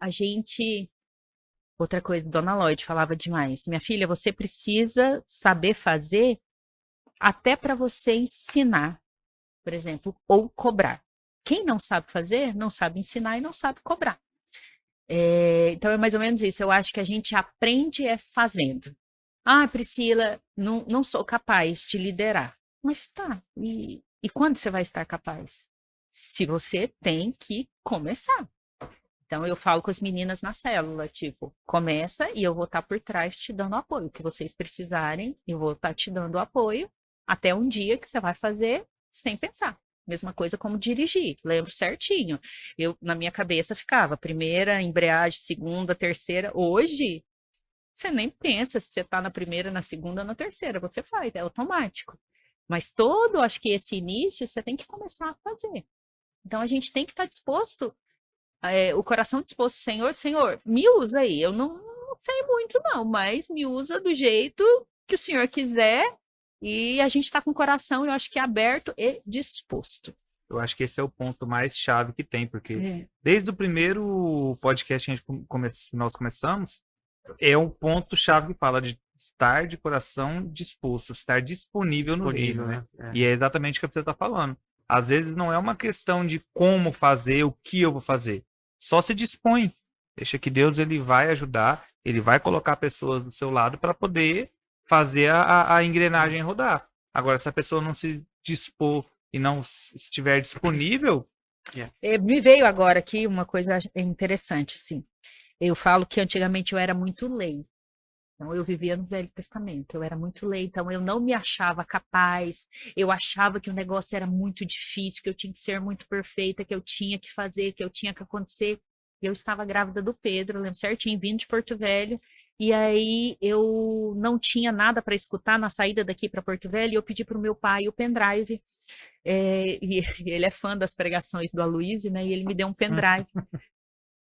S3: Outra coisa, Dona Lloyd falava demais. Minha filha, você precisa saber fazer até para você ensinar, por exemplo, ou cobrar. Quem não sabe fazer, não sabe ensinar e não sabe cobrar. Então é mais ou menos isso. Eu acho que a gente aprende fazendo. Ah, Priscila, não sou capaz de liderar. Mas tá, e quando você vai estar capaz? Se você tem que começar. Então eu falo com as meninas na célula, tipo, começa e eu vou estar por trás te dando apoio. O que vocês precisarem, eu vou estar te dando apoio até um dia que você vai fazer sem pensar. Mesma coisa como dirigir, lembro certinho. Na minha cabeça ficava primeira, embreagem, segunda, terceira. Hoje, você nem pensa se você está na primeira, na segunda, na terceira. Você faz, é automático. Mas acho que esse início, você tem que começar a fazer. Então, a gente tem que estar disposto, o coração disposto, Senhor, me usa aí. Eu não sei muito não, mas me usa do jeito que o Senhor quiser. E a gente está com o coração, eu acho que aberto e disposto.
S1: Eu acho que esse é o ponto mais chave que tem, porque desde o primeiro podcast que nós começamos, é um ponto chave que fala de estar de coração disposto, estar disponível no reino, né? E é exatamente o que você está falando. Às vezes não é uma questão de como fazer, o que eu vou fazer. Só se dispõe. Deixa que Deus ele vai ajudar, ele vai colocar pessoas do seu lado para poder fazer a engrenagem rodar. Agora, se a pessoa não se dispor e não estiver disponível,
S3: Me veio agora aqui uma coisa interessante, assim. Eu falo que antigamente eu era muito lei. Então, eu vivia no Velho Testamento, eu era muito lei, então eu não me achava capaz, eu achava que o negócio era muito difícil, que eu tinha que ser muito perfeita, que eu tinha que fazer, que eu tinha que acontecer. Eu estava grávida do Pedro, eu lembro certinho, vindo de Porto Velho, e aí eu não tinha nada para escutar na saída daqui para Porto Velho, e eu pedi para o meu pai o pendrive, e ele é fã das pregações do Aloysio, né, e ele me deu um pendrive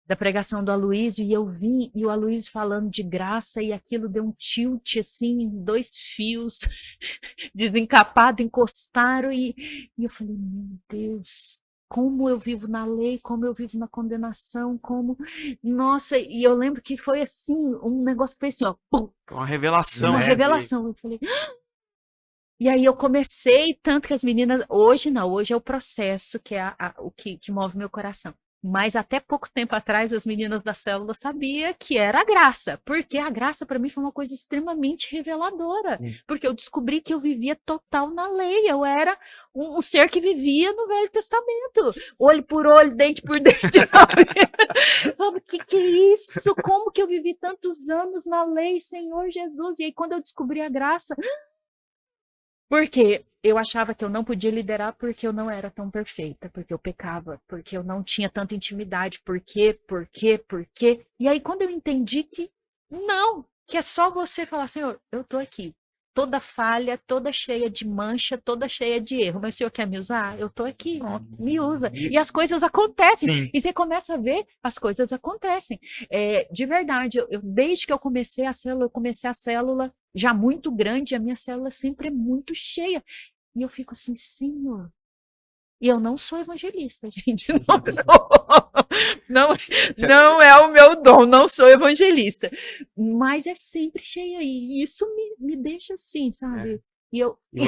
S3: da pregação do Aloysio, e eu vim, e o Aloysio falando de graça, e aquilo deu um tilt, assim, 2 fios desencapados, encostaram, e eu falei, meu Deus, como eu vivo na lei, como eu vivo na condenação, como... Nossa, e eu lembro que foi assim, um negócio que foi assim, ó, pum,
S2: Uma revelação.
S3: uma
S1: né?
S3: revelação. Eu falei... E aí eu comecei, tanto que as meninas, hoje não, hoje é o processo que é o que move meu coração. Mas até pouco tempo atrás, as meninas da célula sabiam que era a graça, porque a graça para mim foi uma coisa extremamente reveladora, porque eu descobri que eu vivia total na lei, eu era um ser que vivia no Velho Testamento, olho por olho, dente por dente. O que é isso? Como que eu vivi tantos anos na lei, Senhor Jesus? E aí quando eu descobri a graça... Porque eu achava que eu não podia liderar porque eu não era tão perfeita, porque eu pecava, porque eu não tinha tanta intimidade, por quê? E aí quando eu entendi que não, que é só você falar, Senhor, eu tô aqui, toda falha, toda cheia de mancha, toda cheia de erro, mas o Senhor quer me usar? Eu tô aqui, me usa. E as coisas acontecem,
S1: sim,
S3: e você começa a ver, as coisas acontecem. De verdade, desde que eu comecei a célula, já muito grande, a minha célula sempre é muito cheia. E eu fico assim, Senhor. E eu não sou evangelista, gente. Não sou. Não é o meu dom, não sou evangelista. Mas é sempre cheia. E isso me deixa assim, sabe? E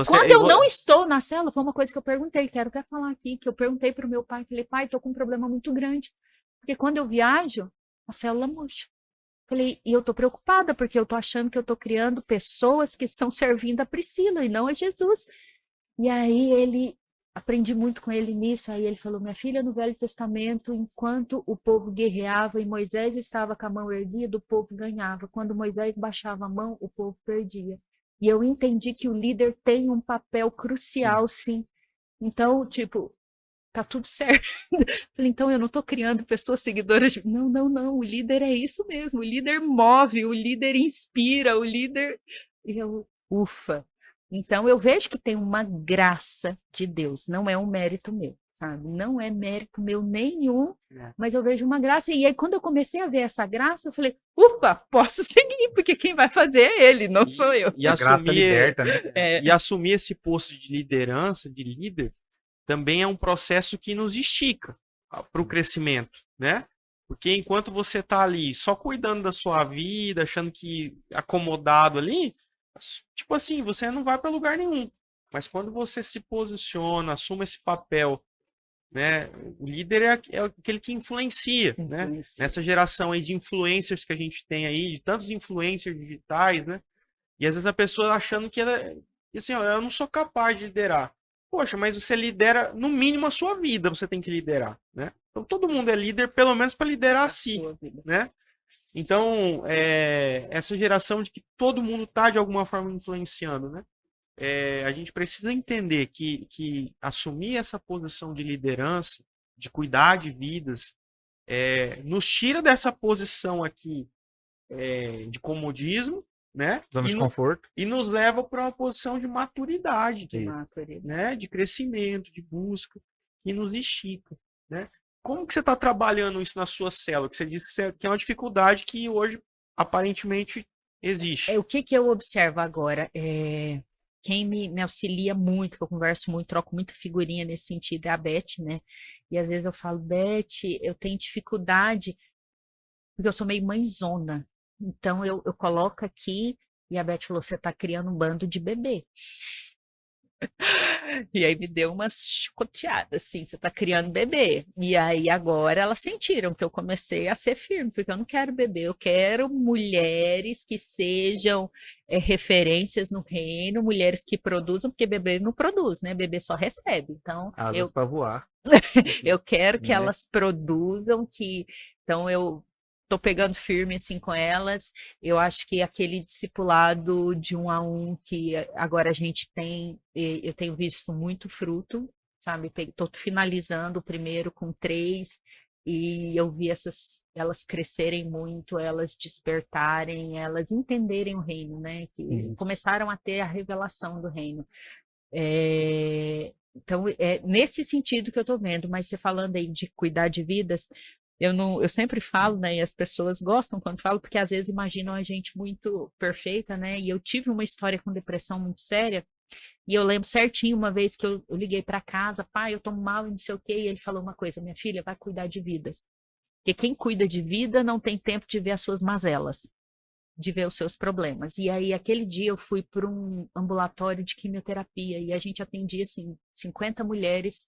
S3: quando eu não estou na célula, foi uma coisa que eu perguntei, quero até falar aqui, que eu perguntei para o meu pai, falei, pai, estou com um problema muito grande. Porque quando eu viajo, a célula murcha. Falei, e eu tô preocupada, porque eu tô achando que eu tô criando pessoas que estão servindo a Priscila e não a Jesus. E aí aprendi muito com ele nisso, aí ele falou, minha filha, no Velho Testamento, enquanto o povo guerreava e Moisés estava com a mão erguida, o povo ganhava. Quando Moisés baixava a mão, o povo perdia. E eu entendi que o líder tem um papel crucial, sim. Então, tipo, tá tudo certo. Falei, então eu não estou criando pessoas seguidoras. Não, o líder é isso mesmo. O líder move, o líder inspira, o líder. Ufa. Então eu vejo que tem uma graça de Deus, não é um mérito meu, sabe? Não é mérito meu nenhum, mas eu vejo uma graça. E aí quando eu comecei a ver essa graça, eu falei, upa, posso seguir, porque quem vai fazer é ele, não sou eu.
S2: E
S1: a graça liberta, né?
S2: E assumir esse posto de liderança, de líder, também é um processo que nos estica para o crescimento, né? Porque enquanto você está ali só cuidando da sua vida, achando que acomodado ali, tipo assim, você não vai para lugar nenhum. Mas quando você se posiciona, assume esse papel, né? O líder é aquele que influencia, né? Nessa geração aí de influencers que a gente tem aí, de tantos influencers digitais, né? E às vezes a pessoa achando que assim, ó, eu não sou capaz de liderar. Poxa, mas você lidera, no mínimo, a sua vida, você tem que liderar, né? Então todo mundo é líder, pelo menos para liderar a si, né? Então, essa geração de que todo mundo está de alguma forma influenciando, né? A gente precisa entender que assumir essa posição de liderança, de cuidar de vidas, nos tira dessa posição aqui de comodismo, né?
S1: Zona de conforto.
S2: E nos leva para uma posição de maturidade, né? De crescimento, de busca, que nos estica, né? Como que você está trabalhando isso na sua célula? Que você disse que é uma dificuldade que hoje aparentemente existe.
S3: O que eu observo agora? Quem me auxilia muito, que eu converso muito, troco muita figurinha nesse sentido, é a Beth, né? E às vezes eu falo, Beth, eu tenho dificuldade, porque eu sou meio mãezona. Então eu coloco aqui, e a Beth falou, você está criando um bando de bebê. E aí me deu umas chicoteadas, assim, você tá criando bebê. E aí agora elas sentiram que eu comecei a ser firme, porque eu não quero bebê, eu quero mulheres que sejam referências no reino, mulheres que produzam, porque bebê não produz, né? Bebê só recebe. Então,
S1: Asas para voar,
S3: eu quero que
S1: né?
S3: elas produzam, então eu tô pegando firme assim com elas. Eu acho que aquele discipulado de 1 a 1 que agora a gente tem, eu tenho visto muito fruto, sabe? Tô finalizando o primeiro com 3 e eu vi elas crescerem muito, elas despertarem, elas entenderem o reino, né? Que
S1: Sim.
S3: começaram a ter a revelação do reino. Então, é nesse sentido que eu estou vendo, mas você falando aí de cuidar de vidas, eu sempre falo, né, e as pessoas gostam quando falo, porque às vezes imaginam a gente muito perfeita, né, e eu tive uma história com depressão muito séria, e eu lembro certinho uma vez que eu liguei para casa, pai, eu tô mal e não sei o quê, e ele falou uma coisa, minha filha, vai cuidar de vidas, porque quem cuida de vida não tem tempo de ver as suas mazelas, de ver os seus problemas. E aí, aquele dia, eu fui para um ambulatório de quimioterapia e a gente atendia, assim, 50 mulheres,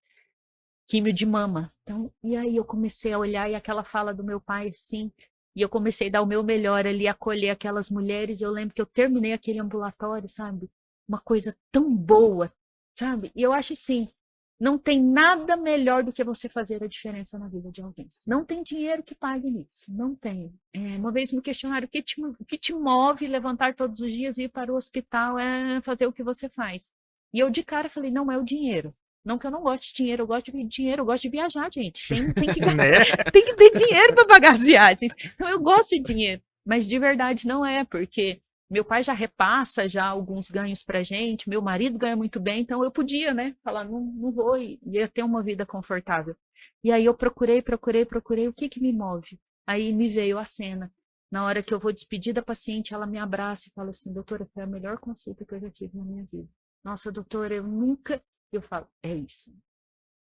S3: quimio de mama. Então, e aí eu comecei a olhar e aquela fala do meu pai, assim, e eu comecei a dar o meu melhor ali, acolher aquelas mulheres. Eu lembro que eu terminei aquele ambulatório, sabe? Uma coisa tão boa, sabe? E eu acho assim, não tem nada melhor do que você fazer a diferença na vida de alguém. Não tem dinheiro que pague nisso. Não tem. Uma vez me questionaram o que te move levantar todos os dias e ir para o hospital é fazer o que você faz. E eu de cara falei, não é o dinheiro. Não que eu não goste de dinheiro, eu gosto de dinheiro, eu gosto de viajar, gente. Tem que gastar,
S1: Né?
S3: tem que ter dinheiro para pagar as viagens. Então eu gosto de dinheiro, mas de verdade não é, porque meu pai já repassa já alguns ganhos para gente, meu marido ganha muito bem, então eu podia, né, falar, não vou e ia ter uma vida confortável. E aí eu procurei, o que me move? Aí me veio a cena. Na hora que eu vou despedir da paciente, ela me abraça e fala assim, doutora, foi a melhor consulta que eu já tive na minha vida. Nossa, doutora, eu nunca... Eu falo, é isso.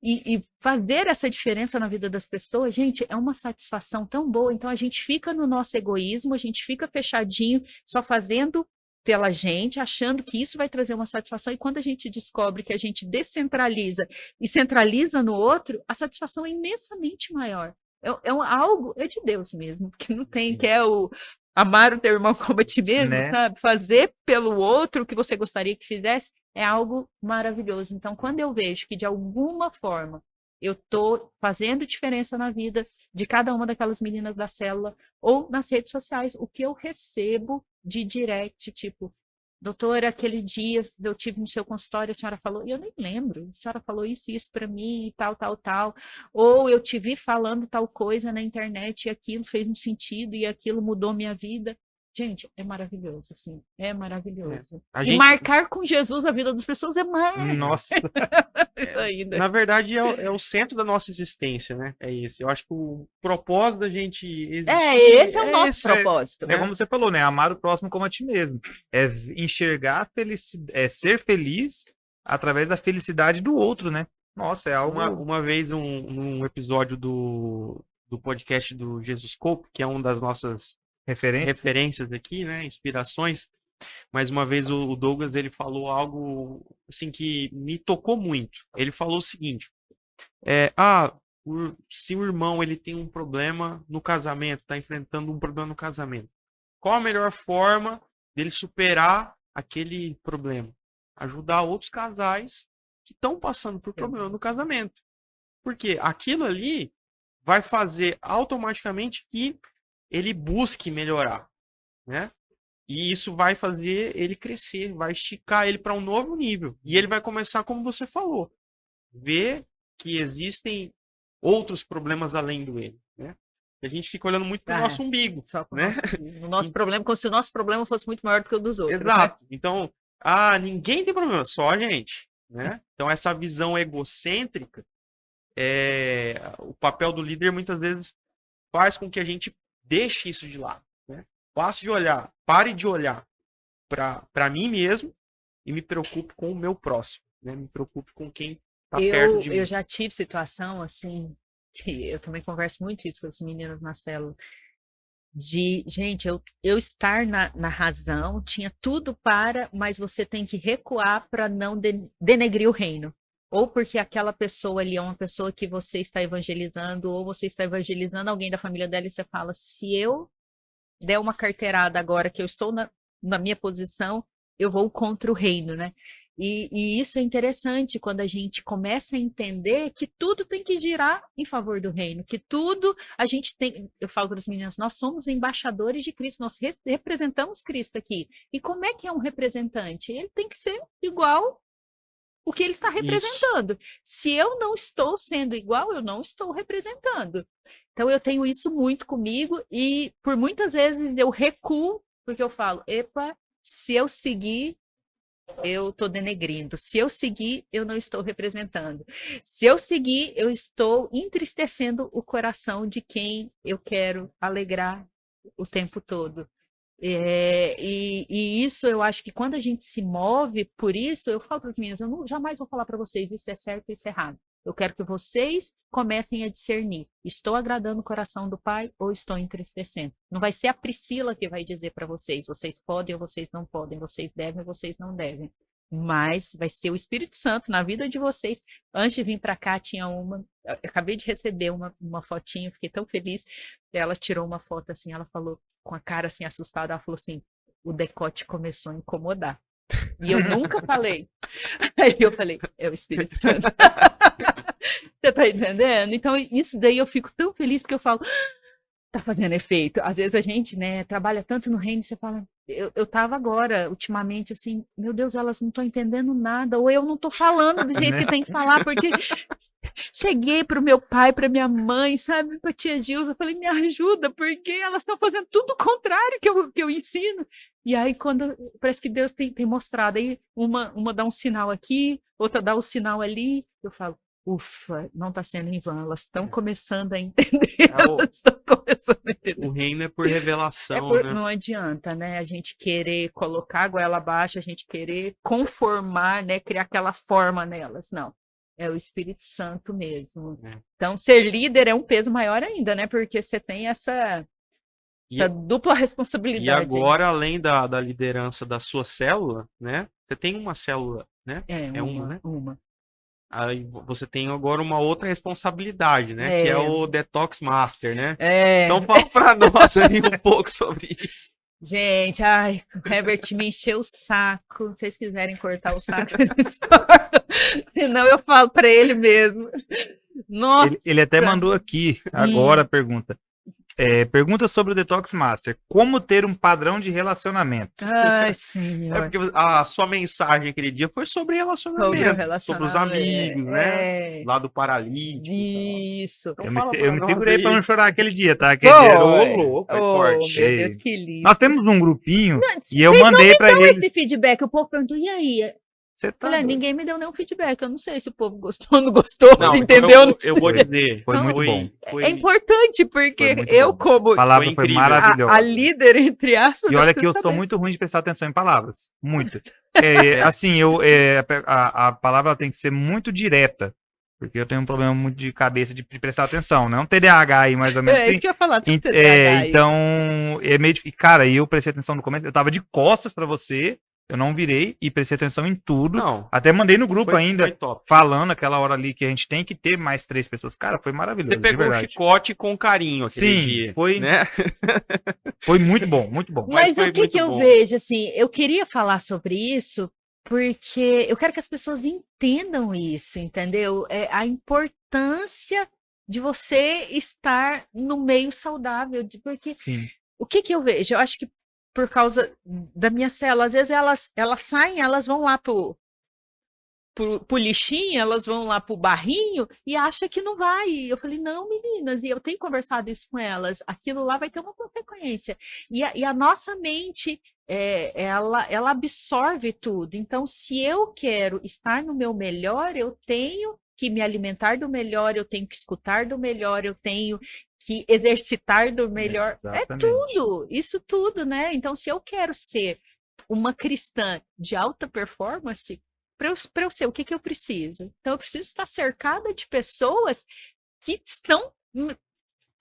S3: E fazer essa diferença na vida das pessoas, gente, é uma satisfação tão boa. Então a gente fica no nosso egoísmo, a gente fica fechadinho, só fazendo pela gente, achando que isso vai trazer uma satisfação. E quando a gente descobre que a gente descentraliza e centraliza no outro, a satisfação é imensamente maior. Algo, é de Deus mesmo, porque não tem, que é o amar o teu irmão como a ti mesmo,
S1: Né?
S3: sabe? Fazer pelo outro o que você gostaria que fizesse é algo maravilhoso. Então, quando eu vejo que de alguma forma eu estou fazendo diferença na vida de cada uma daquelas meninas da célula ou nas redes sociais, o que eu recebo de direct, tipo, doutora, aquele dia eu tive no seu consultório, a senhora falou, e eu nem lembro, a senhora falou isso e isso para mim, e tal, tal, tal, ou eu te vi falando tal coisa na internet e aquilo fez um sentido e aquilo mudou minha vida. Gente, é maravilhoso, assim, é maravilhoso. E
S2: Gente...
S3: marcar com Jesus a vida das pessoas é mais
S1: Nossa.
S3: ainda.
S2: Na verdade, é o centro da nossa existência, né? É esse. Eu acho que o propósito da gente existir
S3: Esse é o nosso
S2: esse,
S3: propósito.
S1: É como você falou, né? Amar o próximo como a ti mesmo. É enxergar a felicidade, é ser feliz através da felicidade do outro, né? Nossa, é algo.
S2: Uma vez, num episódio do podcast do Jesus Cope, que é uma das nossas referências aqui, né? Inspirações. Mais uma vez o Douglas ele falou algo assim que me tocou muito. Ele falou o seguinte: se o irmão ele tem um problema no casamento, está enfrentando um problema no casamento, qual a melhor forma dele superar aquele problema? Ajudar outros casais que estão passando por problema no casamento, porque aquilo ali vai fazer automaticamente que ele busque melhorar, né? E isso vai fazer ele crescer, vai esticar ele para um novo nível. E ele vai começar, como você falou, ver que existem outros problemas além do ele, né? E a gente fica olhando muito para o nosso umbigo,
S3: Só
S2: né?
S3: o nosso problema, como se o nosso problema fosse muito maior do que o dos outros.
S2: Exato.
S3: Né?
S2: Então, ninguém tem problema, só a gente, né? Então, essa visão egocêntrica, o papel do líder muitas vezes faz com que a gente deixe isso de lado, né? Pare de olhar para mim mesmo e me preocupe com o meu próximo, né? Me preocupe com quem está perto de mim.
S3: Eu já tive situação assim, que eu também converso muito isso com os meninos na célula, gente, eu estar na razão, tinha tudo para, mas você tem que recuar para não denegrir o reino. Ou porque aquela pessoa ali é uma pessoa que você está evangelizando, ou você está evangelizando alguém da família dela e você fala, se eu der uma carteirada agora que eu estou na minha posição, eu vou contra o reino, né? E isso é interessante quando a gente começa a entender que tudo tem que girar em favor do reino, que tudo a gente tem. Eu falo para as meninas, nós somos embaixadores de Cristo, nós representamos Cristo aqui. E como é que é um representante? Ele tem que ser igual o que ele está representando. Se eu não estou sendo igual, eu não estou representando. Então eu tenho isso muito comigo e por muitas vezes eu recuo, porque eu falo, epa, se eu seguir, eu estou denegrindo. Se eu seguir, eu não estou representando. Se eu seguir, eu estou entristecendo o coração de quem eu quero alegrar o tempo todo. E isso eu acho que quando a gente se move por isso, eu falo para as meninas, eu jamais vou falar para vocês isso é certo e isso é errado. Eu quero que vocês comecem a discernir. Estou agradando o coração do Pai ou estou entristecendo? Não vai ser a Priscila que vai dizer para vocês, vocês podem ou vocês não podem, vocês devem ou vocês não devem. Mas vai ser o Espírito Santo na vida de vocês. Antes de vir para cá, tinha eu acabei de receber uma fotinha, fiquei tão feliz. Ela tirou uma foto assim, ela falou, com a cara assim assustada, ela falou assim, o decote começou a incomodar. E eu nunca falei. Aí eu falei, é o Espírito Santo. Você tá entendendo? Então, isso daí eu fico tão feliz, porque eu falo, tá fazendo efeito. Às vezes a gente, né, trabalha tanto no reino, e você fala, eu tava agora, ultimamente, assim, meu Deus, elas não estão entendendo nada, ou eu não tô falando do jeito que tem que falar, porque cheguei pro meu pai, pra minha mãe, sabe, pra tia Gilza, falei, me ajuda, porque elas estão fazendo tudo o contrário que eu ensino. E aí, quando parece que Deus tem mostrado, aí uma dá um sinal aqui, outra dá um sinal ali, eu falo, ufa, não está sendo em vão, elas estão começando a entender, elas estão começando a entender.
S2: O reino é por revelação, né?
S3: Não adianta, né, a gente querer colocar a goela abaixo, a gente querer conformar, né, criar aquela forma nelas, não. É o Espírito Santo mesmo. Então, ser líder é um peso maior ainda, né, porque você tem essa dupla responsabilidade.
S2: E agora, além da liderança da sua célula, né? Você tem uma célula, né?
S3: Uma.
S2: Aí você tem agora uma outra responsabilidade, né? Que é o Detox Master, né? Então fala para nós aí um pouco sobre isso.
S3: Gente, o Herbert me encheu o saco. Se vocês quiserem cortar o saco, vocês me cortam. Senão eu falo para ele mesmo. Nossa!
S1: Ele até mandou aqui agora a pergunta. Pergunta sobre o Detox Master. Como ter um padrão de relacionamento?
S3: Ai, senhor.
S2: É porque a sua mensagem aquele dia foi sobre relacionamento. Sobre os amigos, né? Lá do paralítico.
S3: Isso.
S2: Então,
S1: eu me segurei para não chorar aquele dia, tá?
S2: Foi forte.
S3: Meu Deus, que lindo.
S1: Nós temos um grupinho e eu mandei para eles.
S3: Esse feedback, o povo perguntou, e aí? Ninguém me deu nenhum feedback. Eu não sei se o povo gostou ou não gostou.
S2: Não,
S3: entendeu?
S2: Então eu vou dizer.
S1: Foi muito bom.
S3: É importante, porque eu, como
S1: a palavra foi maravilhosa.
S3: A líder, entre aspas.
S1: E olha que eu sou muito ruim de prestar atenção em palavras. Muito. Assim, a palavra tem que ser muito direta. Porque eu tenho um problema muito de cabeça de prestar atenção, né? Um TDAH aí, mais ou menos.
S3: Isso que eu ia falar, TDAH.
S1: Então, é meio difícil. Cara, eu prestei atenção no comentário. Eu tava de costas pra você. Eu não virei e prestei atenção em tudo.
S2: Não.
S1: Até mandei no grupo ainda,
S2: foi top.
S1: falando aquela hora ali que a gente tem que ter mais 3 pessoas. Cara, foi maravilhoso.
S2: Você pegou o chicote com carinho aquele dia.
S1: Foi,
S2: né?
S1: Foi muito bom, muito bom.
S3: Mas o que eu vejo, assim, eu queria falar sobre isso porque eu quero que as pessoas entendam isso, entendeu? A importância de você estar no meio saudável, porque o que eu vejo? Eu acho que por causa da minha célula, às vezes elas saem, elas vão lá pro lixinho, elas vão lá pro barrinho e acham que não vai. E eu falei, não, meninas, e eu tenho conversado isso com elas, aquilo lá vai ter uma consequência. E a nossa mente, ela absorve tudo. Então, se eu quero estar no meu melhor, eu tenho que me alimentar do melhor, eu tenho que escutar do melhor, eu tenho que exercitar do melhor. Tudo, isso tudo, né? Então, se eu quero ser uma cristã de alta performance, para eu ser, o que eu preciso? Então, eu preciso estar cercada de pessoas que estão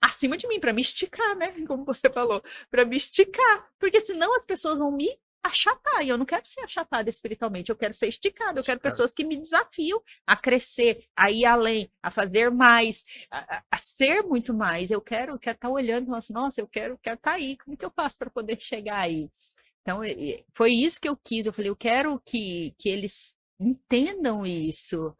S3: acima de mim, para me esticar, né? Como você falou, para me esticar, porque senão as pessoas vão me achatar, e eu não quero ser achatada espiritualmente, eu quero ser esticada, eu quero pessoas que me desafiam a crescer, a ir além, a fazer mais, a ser muito mais. Eu quero estar olhando e falando assim, nossa, eu quero estar aí, como que eu faço para poder chegar aí? Então, foi isso que eu quis, eu falei, eu quero que eles entendam isso,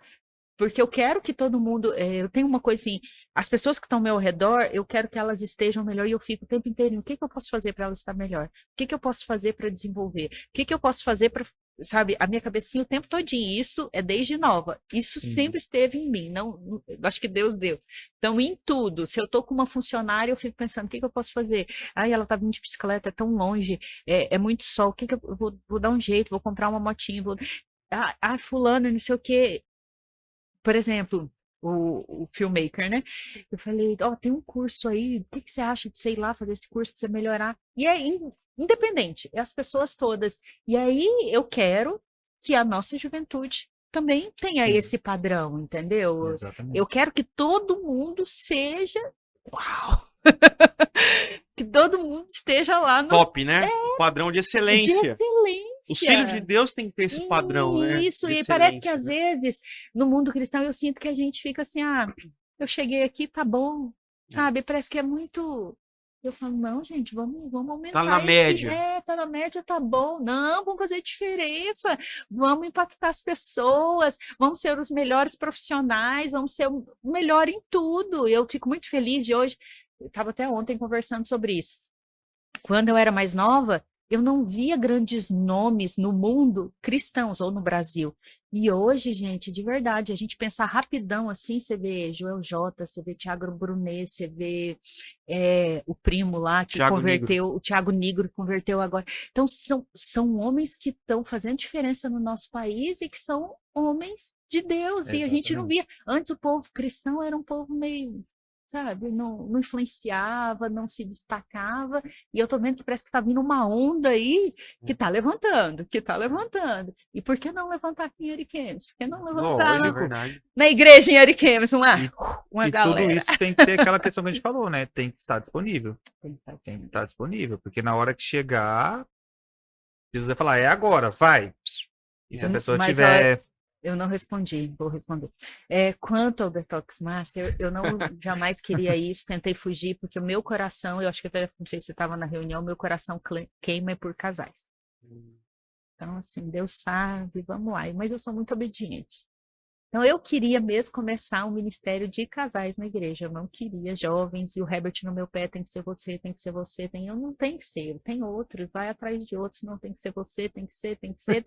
S3: porque eu quero que todo mundo. Eu tenho uma coisa assim: as pessoas que estão ao meu redor, eu quero que elas estejam melhor e eu fico o tempo inteiro. O que eu posso fazer para elas estar melhor? O que eu posso fazer para desenvolver? O que eu posso fazer para. Sabe, a minha cabecinha o tempo todinho. Isso é desde nova. Isso sempre esteve em mim. Não, acho que Deus deu. Então, em tudo, se eu estou com uma funcionária, eu fico pensando: o que eu posso fazer? Ai, ela está vindo de bicicleta, é tão longe, é muito sol. O que eu vou dar um jeito? Vou comprar uma motinha. Fulano, não sei o quê. Por exemplo, o filmmaker, né? Eu falei, tem um curso aí, o que você acha de, sei lá, fazer esse curso para você melhorar? E é independente, é as pessoas todas. E aí eu quero que a nossa juventude também tenha esse padrão, entendeu?
S1: Exatamente.
S3: Eu quero que todo mundo seja. Uau! Que todo mundo esteja lá no
S2: top, né? Padrão de excelência.
S3: de excelência.
S2: Os filhos de Deus têm que ter esse padrão, né?
S3: Isso,
S2: de
S3: e parece que
S2: excelência,
S3: às vezes, no mundo cristão, eu sinto que a gente fica assim, eu cheguei aqui, tá bom, sabe? Parece que é muito. Eu falo, não, gente, vamos aumentar.
S2: Tá na média.
S3: Tá na média, tá bom. Não, vamos fazer diferença, vamos impactar as pessoas, vamos ser os melhores profissionais, vamos ser o melhor em tudo. Eu fico muito feliz de hoje, eu estava até ontem conversando sobre isso. Quando eu era mais nova, eu não via grandes nomes no mundo cristãos ou no Brasil. E hoje, gente, de verdade, a gente pensar rapidão assim, você vê Joel J, você vê Thiago Brunet, você vê o primo lá que
S2: Thiago
S3: converteu, o Thiago Nigro que converteu agora. Então, são homens que estão fazendo diferença no nosso país e que são homens de Deus. E a gente não via. Antes o povo cristão era um povo meio, sabe, não influenciava, não se destacava, e eu tô vendo que parece que tá vindo uma onda aí que tá levantando, E por que não levantar aqui em Ariquemes? Por que não levantar na igreja em Ariquemes, uma galera?
S1: Tudo isso tem que ter aquela questão que a gente falou, né? Tem que estar disponível. Tem que estar disponível, porque na hora que chegar, Jesus vai falar, é agora, vai. E se a pessoa tiver...
S3: Eu não respondi, vou responder. Quanto ao Detox Master, eu não jamais queria isso, tentei fugir, porque o meu coração, eu acho que até não sei se você estava na reunião, meu coração queima por casais. Então, assim, Deus sabe, vamos lá. Mas eu sou muito obediente. Então, eu queria mesmo começar um ministério de casais na igreja. Eu não queria jovens, e o Herbert no meu pé, tem que ser você, tem que ser você. Eu não tem que ser, tem outros, vai atrás de outros, não tem que ser você, tem que ser.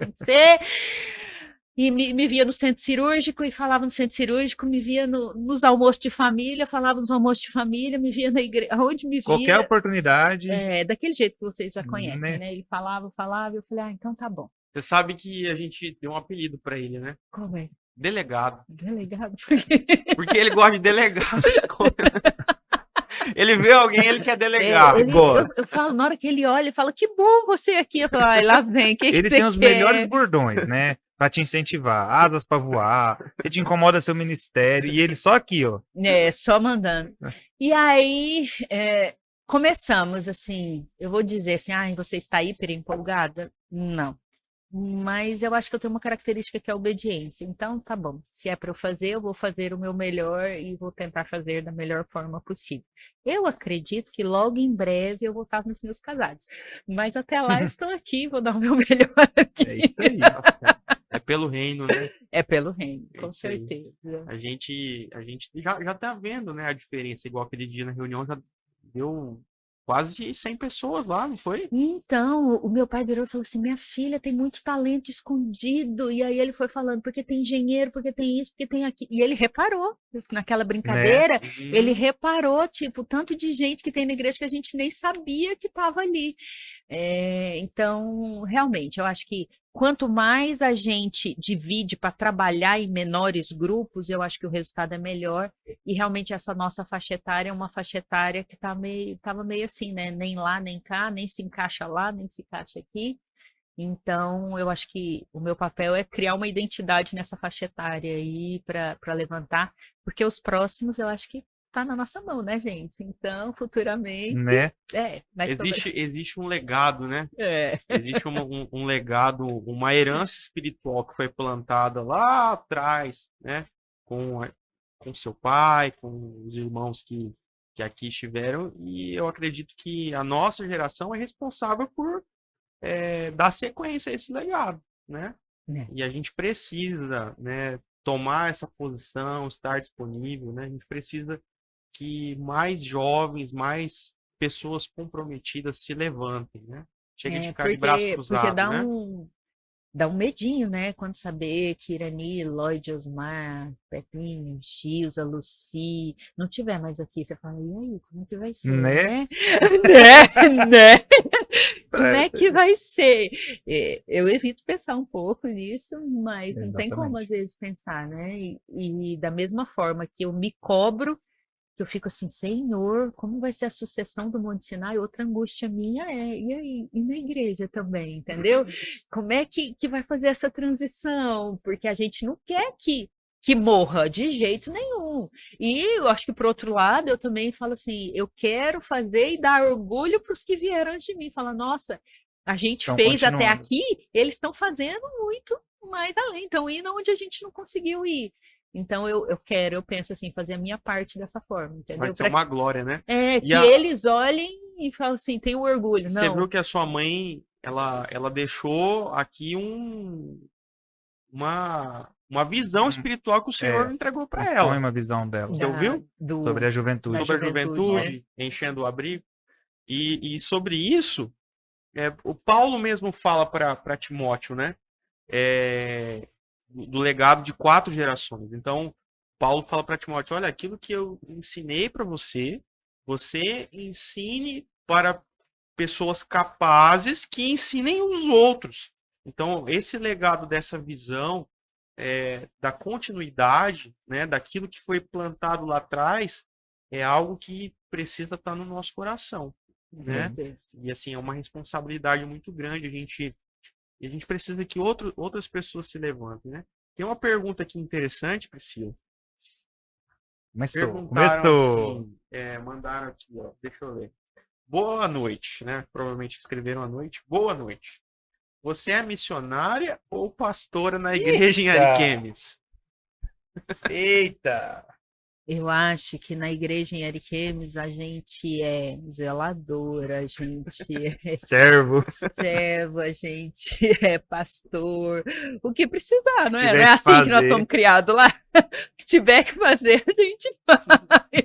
S3: E me via no centro cirúrgico e falava no centro cirúrgico, me via nos almoços de família, falava nos almoços de família, me via na igreja, onde me via.
S1: Qualquer oportunidade.
S3: Daquele jeito que vocês já conhecem, né? Ele falava, e eu falei, então tá bom.
S2: Você sabe que a gente deu um apelido pra ele, né?
S3: Como é?
S2: Delegado.
S3: Delegado?
S2: Porque ele gosta de delegar. Ele vê alguém, ele quer delegar.
S3: Eu falo, na hora que ele olha, ele fala, que bom você aqui. Eu falo, lá vem, que
S1: ele
S3: você
S1: tem os
S3: quer?
S1: melhores bordões, né? Pra te incentivar, asas pra voar, você te incomoda seu ministério, e ele só aqui, ó.
S3: Só mandando. E aí, começamos, assim, eu vou dizer assim, você está hiper empolgada? Não. Mas eu acho que eu tenho uma característica que é a obediência. Então, tá bom. Se é para eu fazer, eu vou fazer o meu melhor e vou tentar fazer da melhor forma possível. Eu acredito que logo em breve eu vou estar nos meus casados. Mas até lá eu estou aqui, vou dar o meu melhor aqui.
S2: É isso aí. É pelo reino, né?
S3: É pelo reino, com certeza.
S2: A gente já tá vendo, né, a diferença. Igual aquele dia na reunião, já deu quase 100 pessoas lá, não foi?
S3: Então, o meu pai virou e falou assim, minha filha tem muito talento escondido. E aí ele foi falando, porque tem engenheiro, porque tem isso, porque tem aquilo. E ele reparou, naquela brincadeira, ele reparou, tipo, tanto de gente que tem na igreja que a gente nem sabia que estava ali. Então, realmente, eu acho que quanto mais a gente divide para trabalhar em menores grupos, eu acho que o resultado é melhor. E realmente essa nossa faixa etária é uma faixa etária que estava meio assim, né? Nem lá, nem cá, nem se encaixa lá, nem se encaixa aqui. Então, eu acho que o meu papel é criar uma identidade nessa faixa etária aí para levantar, porque os próximos eu acho que tá na nossa mão, né, gente? Então, futuramente,
S1: Né?
S2: Existe um legado, né?
S3: É.
S2: Existe um legado, uma herança espiritual que foi plantada lá atrás, né? Com seu pai, com os irmãos que aqui estiveram, e eu acredito que a nossa geração é responsável por dar sequência a esse legado, né?
S3: Né.
S2: E a gente precisa, né, tomar essa posição, estar disponível, né? A gente precisa que mais jovens, mais pessoas comprometidas se levantem, né? Chega de ficar de braço
S3: Porque
S2: cruzado, né?
S3: dá um medinho, né? Quando saber que Irani, Lloyd, Osmar, Pepinho, Gilza, Lucy, não tiver mais aqui, você fala, e aí, como é que vai ser,
S1: Né?
S3: né? Né? Como é que vai ser? Eu evito pensar um pouco nisso, mas não tem como
S1: Exatamente.
S3: às vezes pensar, né? E da mesma forma que eu me cobro, que eu fico assim, Senhor, como vai ser a sucessão do Monte Sinai? Outra angústia minha e aí, e na igreja também, entendeu? Como é que vai fazer essa transição? Porque a gente não quer que morra de jeito nenhum. E eu acho que, por outro lado, eu também falo assim, eu quero fazer e dar orgulho para os que vieram antes de mim. Fala, nossa, a gente
S1: Estão
S3: fez até
S1: continuando.
S3: aqui, eles estão fazendo muito mais além, estão indo onde a gente não conseguiu ir. Então eu penso assim, fazer a minha parte dessa forma,
S2: Vai
S3: entendeu?
S2: ser uma glória, né?
S3: Que eles olhem e falem assim, tem um orgulho.
S2: Você
S3: Não,
S2: viu que a sua mãe, ela deixou aqui uma visão
S1: Um-
S2: espiritual que o Senhor
S1: É,
S2: entregou
S1: um
S2: para
S1: sonho,
S2: ela.
S1: uma visão dela
S2: Você ouviu?
S1: sobre a
S3: da
S1: juventude.
S2: Sobre a
S3: juventude, né?
S2: juventude, enchendo o abrigo. E sobre isso, o Paulo mesmo fala para Timóteo, né? Do legado de 4 gerações. Então, Paulo fala para Timóteo: olha, aquilo que eu ensinei para você, você ensine para pessoas capazes que ensinem os outros. Então, esse legado dessa visão da continuidade, né, daquilo que foi plantado lá atrás, é algo que precisa estar no nosso coração,
S3: Com
S2: né?
S3: certeza.
S2: E assim, é uma responsabilidade muito grande. A gente precisa que outras pessoas se levantem, né? Tem uma pergunta aqui interessante, Priscila.
S1: Começou,
S2: Perguntaram
S1: começou.
S2: aqui, mandaram aqui, ó, deixa eu ler. Boa noite, né? Provavelmente escreveram à noite. Boa noite. Você é missionária ou pastora na igreja em Ariquemes?
S1: Eita!
S3: Eu acho que na igreja em Ariquemes a gente é zeladora, a gente é
S1: Servo.
S3: servo, a gente é pastor, o que precisar, não é? Não
S1: Tiver
S3: é
S1: que
S3: assim que nós
S1: fazer.
S3: somos criados lá? O que tiver que fazer, a gente faz.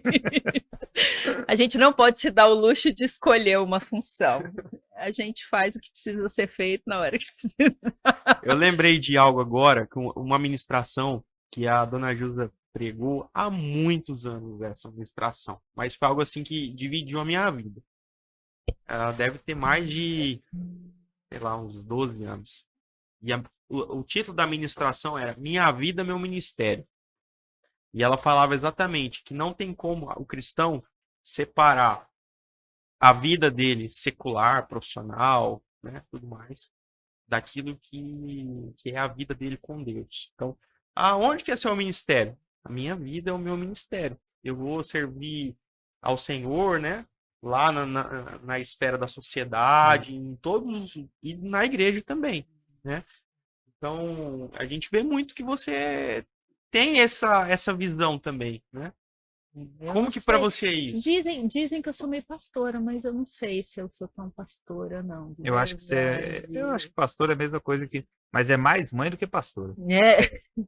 S3: A gente não pode se dar o luxo de escolher uma função. A gente faz o que precisa ser feito na hora que precisa.
S2: Eu lembrei de algo agora, com uma ministração que a dona Jusa pregou há muitos anos, essa ministração. Mas foi algo assim que dividiu a minha vida. Ela deve ter mais de, sei lá, uns 12 anos. E o título da ministração era Minha Vida, Meu Ministério. E ela falava exatamente que não tem como o cristão separar a vida dele secular, profissional, né, tudo mais, daquilo que é a vida dele com Deus. Então, aonde que é seu ministério? A minha vida é o meu ministério. Eu vou servir ao Senhor, né? Lá na esfera da sociedade, em todos e na igreja também, né? Então, a gente vê muito que você tem essa visão também, né?
S3: Eu
S2: Como
S3: não
S2: que para
S3: sei.
S2: você é isso?
S3: Dizem que eu sou meio pastora, mas eu não sei se eu sou tão pastora, não. De
S1: Eu acho que
S3: verdade.
S1: eu acho que pastor é a mesma coisa que, mas é mais mãe do que pastora.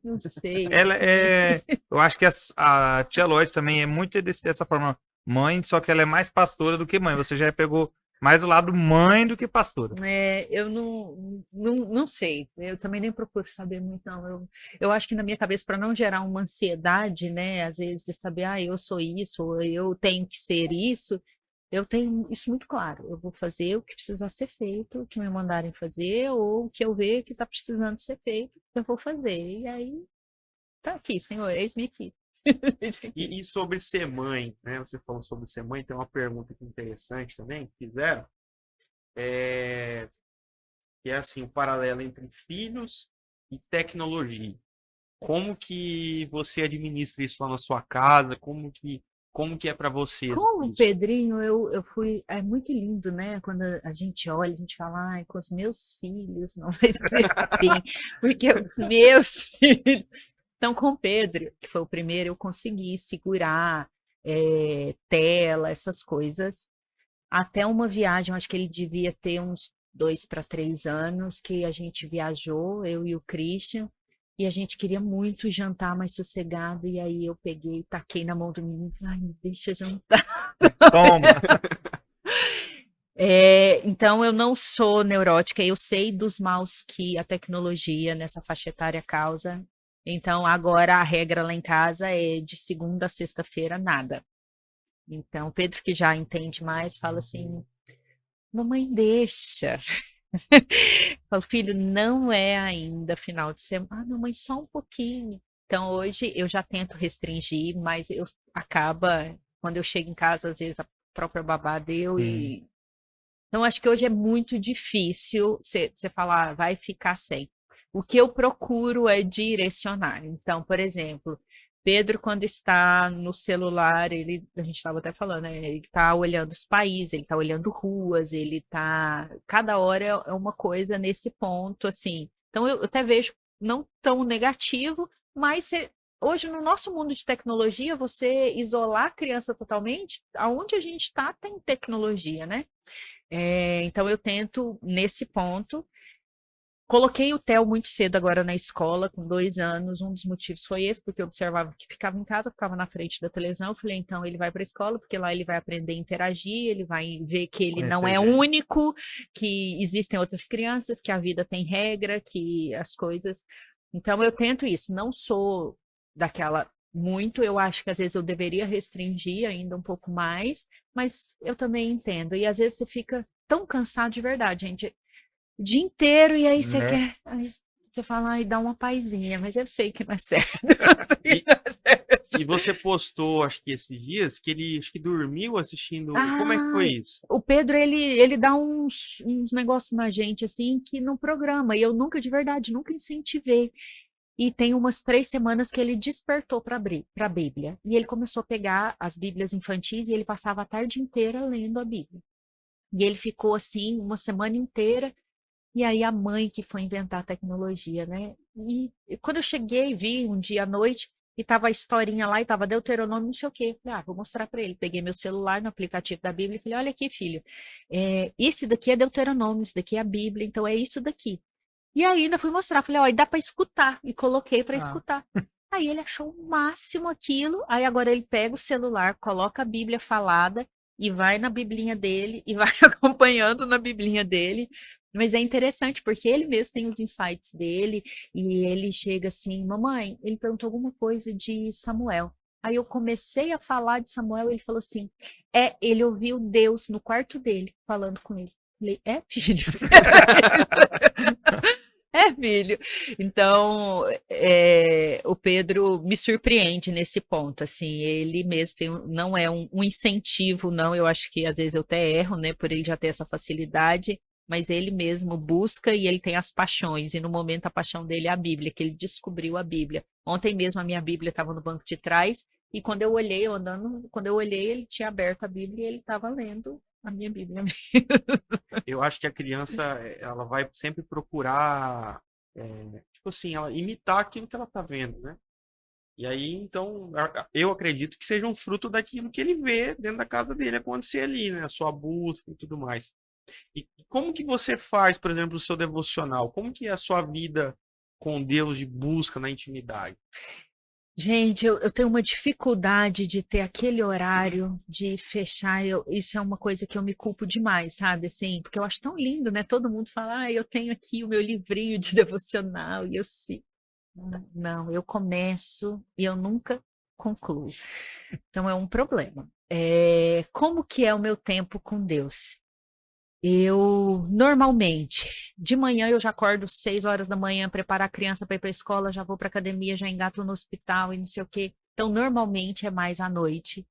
S3: Não sei,
S1: Ela
S3: assim.
S1: eu acho que a tia Lloyd também é muito dessa forma mãe, só que ela é mais pastora do que mãe. Você já pegou mais o lado mãe do que pastora.
S3: Eu não sei. Eu também nem procuro saber muito, não. Eu acho que na minha cabeça, para não gerar uma ansiedade, né? Às vezes de saber, eu sou isso, ou eu tenho que ser isso, eu tenho isso muito claro. Eu vou fazer o que precisar ser feito, o que me mandarem fazer, ou o que eu ver que está precisando ser feito, eu vou fazer. E aí, tá aqui, Senhor, eis-me aqui.
S2: E sobre ser mãe, né? Você falou sobre ser mãe, tem uma pergunta aqui interessante também que fizeram. Que é assim, o paralelo entre filhos e tecnologia. Como que você administra isso lá na sua casa? Como que Como que é para você?
S3: Com o
S2: isso?
S3: Pedrinho, eu fui. É muito lindo, né? Quando a gente olha, a gente fala, ai, com os meus filhos não vai ser assim, porque os meus filhos. Então, com o Pedro, que foi o primeiro, eu consegui segurar tela, essas coisas. Até uma viagem, acho que ele devia ter uns 2 para 3 anos, que a gente viajou, eu e o Christian, e a gente queria muito jantar mais sossegado, e aí eu peguei e taquei na mão do menino, ai, me deixa jantar.
S1: Toma.
S3: Então, eu não sou neurótica, eu sei dos maus que a tecnologia nessa faixa etária causa. Então, agora a regra lá em casa é de segunda a sexta-feira, nada. Então, Pedro, que já entende mais, fala assim: mamãe, deixa. Falo, filho, não é ainda final de semana. Ah, mamãe, só um pouquinho. Então, hoje eu já tento restringir, mas acaba, quando eu chego em casa, às vezes a própria babá deu
S1: Sim.
S3: e. Então, acho que hoje é muito difícil você falar, "Ah, vai ficar sem." O que eu procuro é direcionar. Então, por exemplo, Pedro, quando está no celular, a gente estava até falando, né? Ele está olhando os países, ele está olhando ruas, ele está. Cada hora é uma coisa nesse ponto, assim. Então, eu até vejo não tão negativo, mas hoje, no nosso mundo de tecnologia, você isolar a criança totalmente, aonde a gente está, tem tecnologia, né? Então, eu tento, nesse ponto, coloquei o Theo muito cedo agora na escola, com 2 anos. Um dos motivos foi esse, porque eu observava que ficava em casa, ficava na frente da televisão. Eu falei, então ele vai para a escola, porque lá ele vai aprender a interagir, ele vai ver que ele não
S1: Conhecer
S3: é
S1: gente.
S3: único, que existem outras crianças, que a vida tem regra, que as coisas. Então eu tento isso. Não sou daquela muito, eu acho que às vezes eu deveria restringir ainda um pouco mais, mas eu também entendo. E às vezes você fica tão cansado de verdade, gente, o dia inteiro, e aí você
S1: Né?
S3: quer. Aí você fala, ai, dá uma paizinha, mas eu sei que não é certo.
S2: E, e você postou, acho que esses dias, que ele acho que dormiu assistindo. Como é que foi
S3: Ah,
S2: isso?
S3: o Pedro, ele dá uns negócios na gente, assim, que no programa, e eu nunca, de verdade, nunca incentivei. E tem umas 3 semanas que ele despertou para a Bíblia. E ele começou a pegar as Bíblias infantis e ele passava a tarde inteira lendo a Bíblia. E ele ficou assim, uma semana inteira. E aí a mãe que foi inventar a tecnologia, né? E quando eu cheguei, vi um dia à noite, e tava a historinha lá, e tava Deuteronômio, não sei o quê. Falei, vou mostrar para ele. Peguei meu celular no aplicativo da Bíblia e falei, olha aqui, filho, esse daqui é Deuteronômio, isso daqui é a Bíblia, então é isso daqui. E aí ainda fui mostrar, falei, ó, e dá para escutar. E coloquei para
S1: Ah,
S3: escutar. Aí ele achou o máximo aquilo, aí agora ele pega o celular, coloca a Bíblia falada, e vai na biblinha dele, e vai acompanhando na biblinha dele. Mas é interessante, porque ele mesmo tem os insights dele, e ele chega assim, mamãe, ele perguntou alguma coisa de Samuel. Aí eu comecei a falar de Samuel, ele falou assim, ele ouviu Deus no quarto dele, falando com ele. Falei, filho? Filho. Então, o Pedro me surpreende nesse ponto, assim, ele mesmo não é um incentivo, não, eu acho que às vezes eu até erro, né, por ele já ter essa facilidade, mas ele mesmo busca e ele tem as paixões, e no momento a paixão dele é a Bíblia, que ele descobriu a Bíblia. Ontem mesmo a minha Bíblia estava no banco de trás, e quando eu olhei, quando eu olhei, ele tinha aberto a Bíblia e ele estava lendo a minha Bíblia.
S2: Eu acho que a criança, ela vai sempre procurar, tipo assim, ela imitar aquilo que ela tá vendo, né? E aí, então, eu acredito que seja um fruto daquilo que ele vê dentro da casa dele acontecer ali, né? A sua busca e tudo mais. E como que você faz, por exemplo, o seu devocional? Como que é a sua vida com Deus de busca na intimidade?
S3: Gente, eu tenho uma dificuldade de ter aquele horário de fechar. Isso é uma coisa que eu me culpo demais, sabe? Assim, porque eu acho tão lindo, né? Todo mundo fala, eu tenho aqui o meu livrinho de devocional e eu sim. Não, eu começo e eu nunca concluo. Então é um problema. Como que é o meu tempo com Deus? Eu, normalmente, de manhã eu já acordo 6 horas da manhã, preparo a criança para ir para a escola, já vou para academia, já engato no hospital e não sei o quê. Então, normalmente é mais à noite.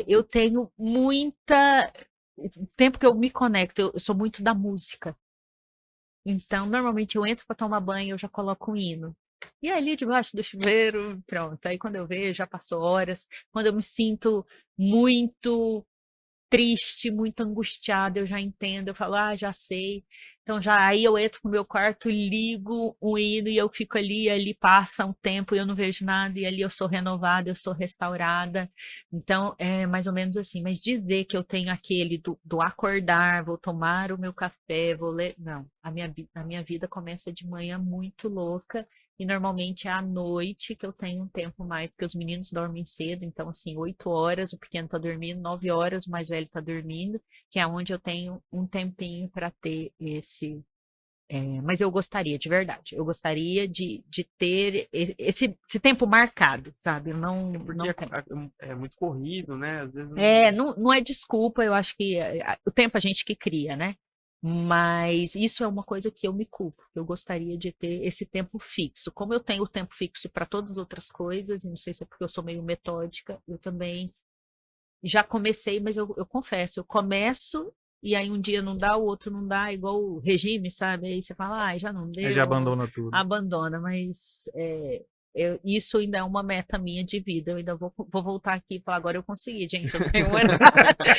S3: Eu tenho muita. O tempo que eu me conecto, eu sou muito da música. Então, normalmente eu entro para tomar banho, eu já coloco um hino. E ali debaixo do chuveiro, pronto. Aí quando eu vejo, já passou horas. Quando eu me sinto muito triste, muito angustiada, eu já entendo, eu falo, já sei. Então já aí eu entro no meu quarto, ligo o hino e eu fico ali, e ali passa um tempo e eu não vejo nada, e ali eu sou renovada, eu sou restaurada. Então é mais ou menos assim, mas dizer que eu tenho aquele do acordar, vou tomar o meu café, vou ler. Não, a minha vida começa de manhã muito louca. E normalmente é à noite que eu tenho um tempo mais, porque os meninos dormem cedo, então assim, 8 horas, o pequeno tá dormindo, 9 horas, o mais velho tá dormindo, que é onde eu tenho um tempinho para ter esse. Mas eu gostaria, de verdade, eu gostaria de ter esse tempo marcado, sabe? Eu não,
S2: Porque
S3: não tenho.
S2: é muito corrido, né? Às vezes
S3: Não é desculpa, eu acho que o tempo a gente que cria, né? Mas isso é uma coisa que eu me culpo. Eu gostaria de ter esse tempo fixo. Como eu tenho o tempo fixo para todas as outras coisas, e não sei se é porque eu sou meio metódica, eu também já comecei, mas eu confesso, eu começo e aí um dia não dá, o outro não dá, igual o regime, sabe? Aí você fala, já não
S1: Aí já
S3: deu,
S1: abandona tudo.
S3: abandona, mas isso ainda é uma meta minha de vida. Eu ainda vou voltar aqui e falar, agora eu consegui, gente.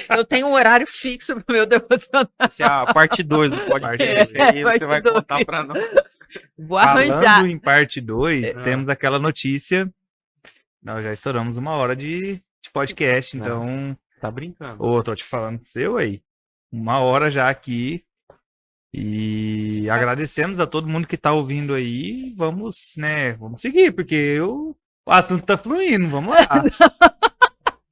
S3: Eu tenho um horário fixo para o meu devocional.
S2: Essa é a parte 2 do podcast. Aí
S3: parte
S2: você vai
S3: dois.
S2: contar para nós.
S3: Vou arranjar.
S1: Falando em parte 2,
S2: É.
S1: temos aquela notícia. Nós já estouramos 1 hora de podcast, então.
S2: Tá brincando.
S1: Ô, tô te falando seu aí. 1 hora já aqui. E agradecemos a todo mundo que tá ouvindo aí. Vamos, né? Vamos seguir, porque o assunto tá fluindo. Vamos lá.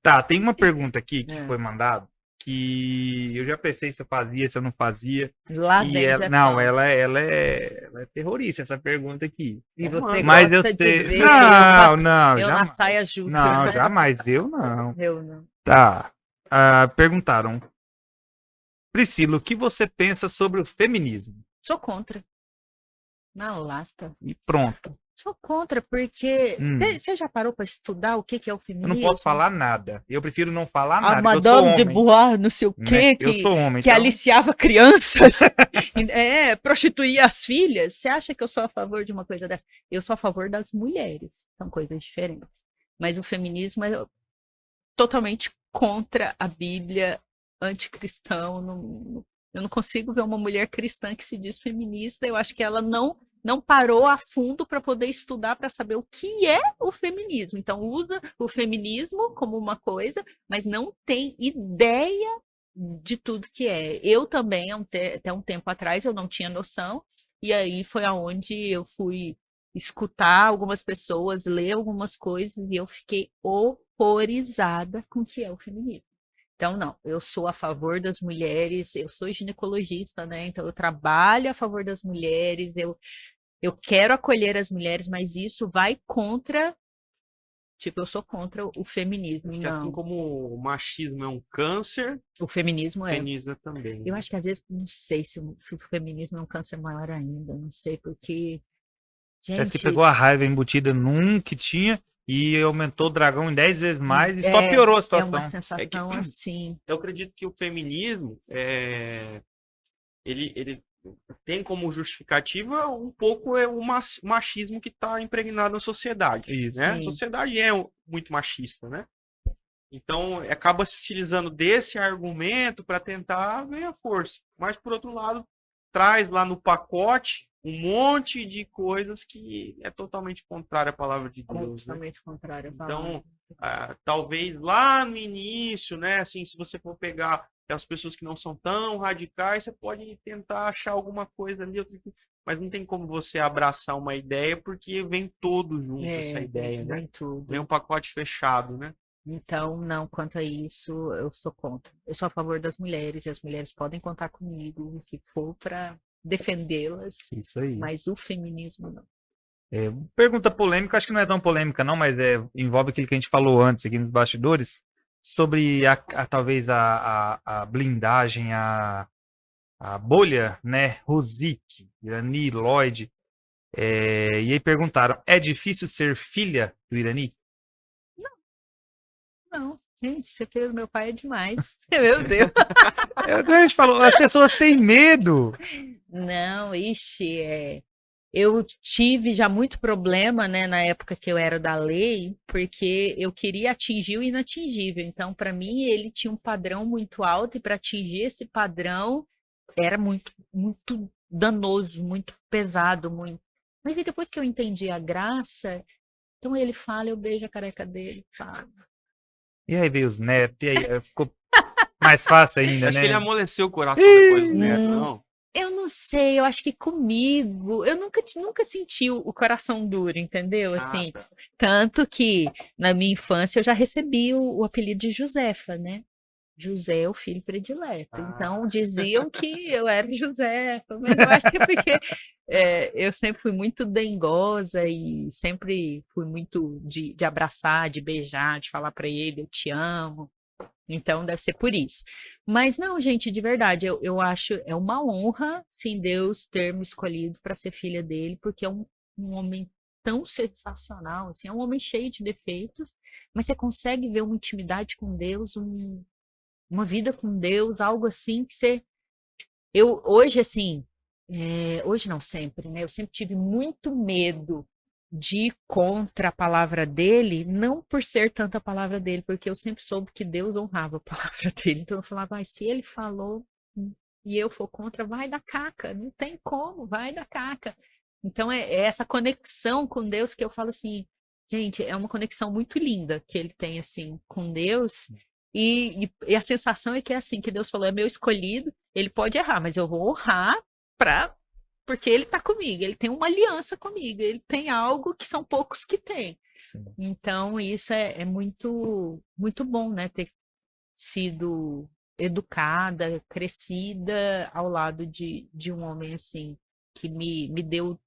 S1: Tá, tem uma pergunta aqui que foi mandada que eu já pensei se eu fazia, se eu não fazia.
S3: Lá
S1: E
S3: dentro
S1: ela, não, ela é terrorista, essa pergunta aqui.
S3: E você
S1: Mas
S3: gosta
S1: eu
S3: de
S1: sei.
S3: ver
S1: Não,
S3: eu na
S1: jamais.
S3: saia justa.
S1: Não,
S3: né?
S1: jamais. Eu não.
S3: Eu não.
S1: Tá. Perguntaram. Priscila, o que você pensa sobre o feminismo?
S3: Sou contra. Na lata.
S1: E pronto.
S3: Sou contra, porque
S1: Hum.
S3: você já parou para estudar o que é o
S1: Eu
S3: feminismo?
S1: não posso falar nada. Eu prefiro não falar
S3: A
S1: nada. porque eu sou
S3: Madame de
S1: homem,
S3: Beauvoir, não sei o
S1: né?
S3: quê,
S1: Eu sou homem.
S3: que
S1: então-
S3: aliciava crianças, prostituía as filhas. Você acha que eu sou a favor de uma coisa dessa? Eu sou a favor das mulheres. São coisas diferentes. Mas o feminismo é totalmente contra a Bíblia, anticristão. Eu não consigo ver uma mulher cristã que se diz feminista. Eu acho que ela não parou a fundo para poder estudar, para saber o que é o feminismo. Então, usa o feminismo como uma coisa, mas não tem ideia de tudo que é. Eu também, até um tempo atrás, eu não tinha noção, e aí foi aonde eu fui escutar algumas pessoas, ler algumas coisas, e eu fiquei horrorizada com o que é o feminismo. Então, não, eu sou a favor das mulheres, eu sou ginecologista, né? Então, eu trabalho a favor das mulheres, eu quero acolher as mulheres, mas isso vai contra. Tipo, eu sou contra o feminismo.
S2: Porque assim
S3: Não.
S2: como o machismo é um câncer,
S3: O feminismo
S2: o
S3: é.
S2: feminismo é também.
S3: Eu acho que às vezes, não sei se o feminismo é um câncer maior ainda, não sei, porque.
S1: Parece que
S3: Gente,
S1: pegou a raiva embutida num que tinha e aumentou o dragão em 10 vezes mais e só
S3: é-
S1: piorou a
S3: é
S1: situação.
S3: uma sensação assim.
S2: Eu acredito que o feminismo ele tem como justificativa um pouco o machismo que está impregnado na sociedade.
S1: Isso.
S2: Né? A
S3: Sim.
S2: sociedade é muito machista, né? Então, acaba se utilizando desse argumento para tentar ganhar força. Mas, por outro lado, traz lá no pacote um monte de coisas que é totalmente contrária à palavra de Deus. Né?
S3: Totalmente contrário.
S2: Então, talvez lá no início, né, assim, se você for pegar as pessoas que não são tão radicais, você pode tentar achar alguma coisa ali, mas não tem como você abraçar uma ideia, porque vem todo junto essa ideia, né?
S3: Vem tudo.
S2: Vem um pacote fechado, né?
S3: Então, não, quanto a isso, eu sou contra. Eu sou a favor das mulheres, e as mulheres podem contar comigo, o que for para defendê-las,
S1: Isso aí.
S3: mas o feminismo não.
S1: Pergunta polêmica, acho que não é tão polêmica não, mas envolve aquilo que a gente falou antes aqui nos bastidores, sobre talvez a blindagem, a bolha, né, Rosique, Irani, Lloyd, e aí perguntaram, é difícil ser filha do Irani?
S3: Não, gente, você fez meu pai é demais. Meu Deus.
S1: A gente falou, as pessoas têm medo.
S3: Não, ixi, eu tive já muito problema, né, na época que eu era da lei, porque eu queria atingir o inatingível. Então, para mim, ele tinha um padrão muito alto e para atingir esse padrão era muito, muito danoso, muito pesado, muito. Mas aí depois que eu entendi a graça, então ele fala, eu beijo a careca dele, fala.
S1: E aí veio os netos, e aí ficou mais fácil ainda,
S2: Acho que ele
S1: né?
S2: amoleceu o coração depois do neto,
S3: Hum.
S2: não?
S3: Eu não sei, eu acho que comigo, eu nunca senti o coração duro, entendeu? Assim,
S2: tá.
S3: tanto que na minha infância eu já recebi o apelido de Josefa, né? José é o filho predileto. Então diziam que eu era Josefa, mas eu acho que é porque eu sempre fui muito dengosa e sempre fui muito de abraçar, de beijar, de falar para ele, eu te amo. Então deve ser por isso. Mas não, gente, de verdade, eu acho é uma honra, sim, Deus ter me escolhido para ser filha dele, porque é um homem tão sensacional, assim, é um homem cheio de defeitos, mas você consegue ver uma intimidade com Deus, uma vida com Deus, algo assim que você. Eu hoje, assim, hoje não sempre, né? Eu sempre tive muito medo de ir contra a palavra dele, não por ser tanta palavra dele, porque eu sempre soube que Deus honrava a palavra dele. Então eu falava, se ele falou e eu for contra, vai dar caca, não tem como, vai dar caca. Então é essa conexão com Deus que eu falo assim, gente, é uma conexão muito linda que ele tem assim com Deus. E a sensação é que é assim, que Deus falou, é meu escolhido, ele pode errar, mas eu vou honrar porque ele está comigo, ele tem uma aliança comigo, ele tem algo que são poucos que têm.
S1: Sim.
S3: Então, isso é muito, muito bom, né? Ter sido educada, crescida ao lado de um homem assim, que me deu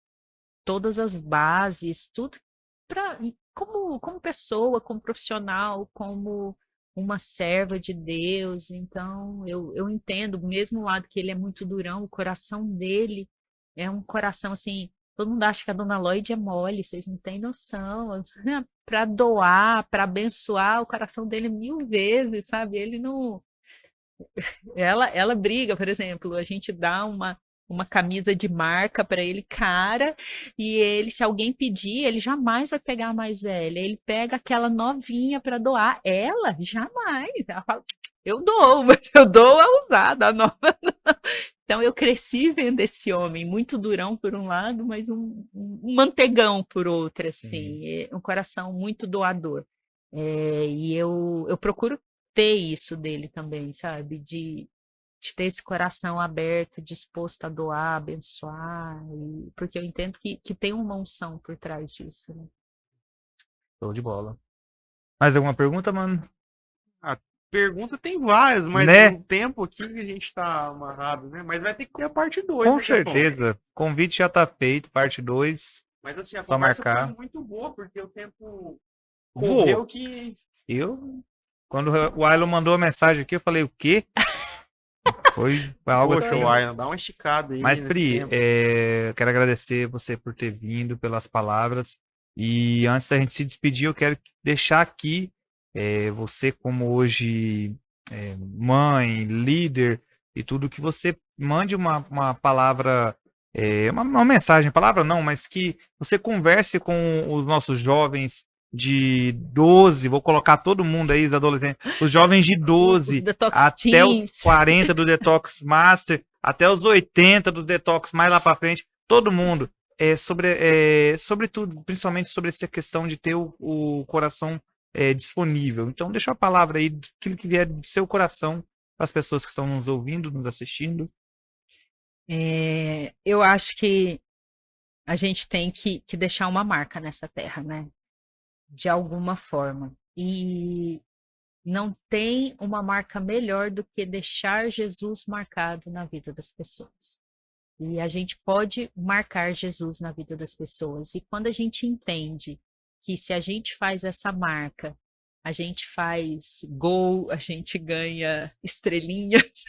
S3: todas as bases, tudo para como pessoa, como profissional, como uma serva de Deus. Então, eu entendo, mesmo o lado que ele é muito durão, o coração dele é um coração assim. Todo mundo acha que a dona Lloyd é mole, vocês não têm noção. Para doar, para abençoar, o coração dele é 1000 vezes, sabe? Ele não. Ela briga, por exemplo, a gente dá uma camisa de marca para ele, cara, e ele, se alguém pedir, ele jamais vai pegar a mais velha, ele pega aquela novinha para doar. Ela, jamais. Ela fala, eu dou, mas eu dou a usada, a nova não. Então eu cresci vendo esse homem, muito durão por um lado, mas um mantegão por outro, assim, um coração muito doador. E eu procuro ter isso dele também, sabe? De ter esse coração aberto, disposto a doar, abençoar, porque eu entendo que tem uma unção por trás disso, né?
S1: Show de bola. Mais alguma pergunta, mano?
S2: Pergunta tem várias, mas
S1: Né?
S2: o tempo aqui que a gente tá amarrado, né? Mas vai ter que ter a parte 2,
S1: Com
S2: né, Japão?
S1: certeza. Convite já tá feito, parte 2.
S2: Mas assim, a
S1: Só
S2: conversa
S1: marcar.
S2: foi muito boa, porque o tempo
S1: Voou.
S2: correu que...
S1: Quando o Ailon mandou a mensagem aqui, eu falei, o quê? Foi algo
S2: Poxa,
S1: assim.
S2: Ryan, dá uma esticada aí
S1: Mas,
S2: nesse
S1: Pri,
S2: tempo.
S1: quero agradecer você por ter vindo, pelas palavras. E antes da gente se despedir, eu quero deixar aqui você, como hoje mãe, líder e tudo, que você mande uma palavra, uma mensagem, palavra não, mas que você converse com os nossos jovens de 12, vou colocar todo mundo aí, os adolescentes, os jovens de
S3: Os
S1: 12
S3: detox
S1: até os
S3: teens.
S1: 40 do Detox Master, até os 80 do Detox mais lá para frente, todo mundo, sobre tudo, principalmente sobre essa questão de ter o coração disponível. Então, deixa a palavra aí, aquilo que vier do seu coração, para as pessoas que estão nos ouvindo, nos assistindo.
S3: Eu acho que a gente tem que deixar uma marca nessa terra, né? De alguma forma. E não tem uma marca melhor do que deixar Jesus marcado na vida das pessoas. E a gente pode marcar Jesus na vida das pessoas. E quando a gente entende que se a gente faz essa marca, a gente faz gol, a gente ganha estrelinhas,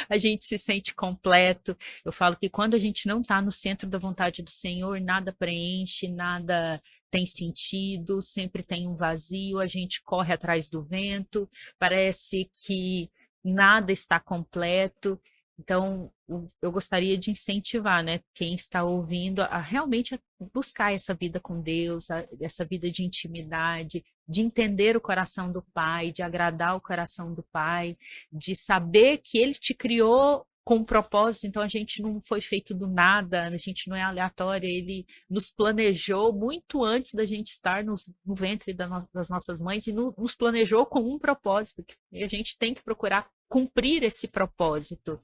S3: a gente se sente completo. Eu falo que quando a gente não está no centro da vontade do Senhor, nada preenche, nada tem sentido, sempre tem um vazio, a gente corre atrás do vento, parece que nada está completo. Então, eu gostaria de incentivar, né, quem está ouvindo a realmente buscar essa vida com Deus, essa vida de intimidade, de entender o coração do Pai, de agradar o coração do Pai, de saber que Ele te criou com um propósito, então a gente não foi feito do nada, a gente não é aleatório, Ele nos planejou muito antes da gente estar no ventre das nossas mães e nos planejou com um propósito, e a gente tem que procurar cumprir esse propósito,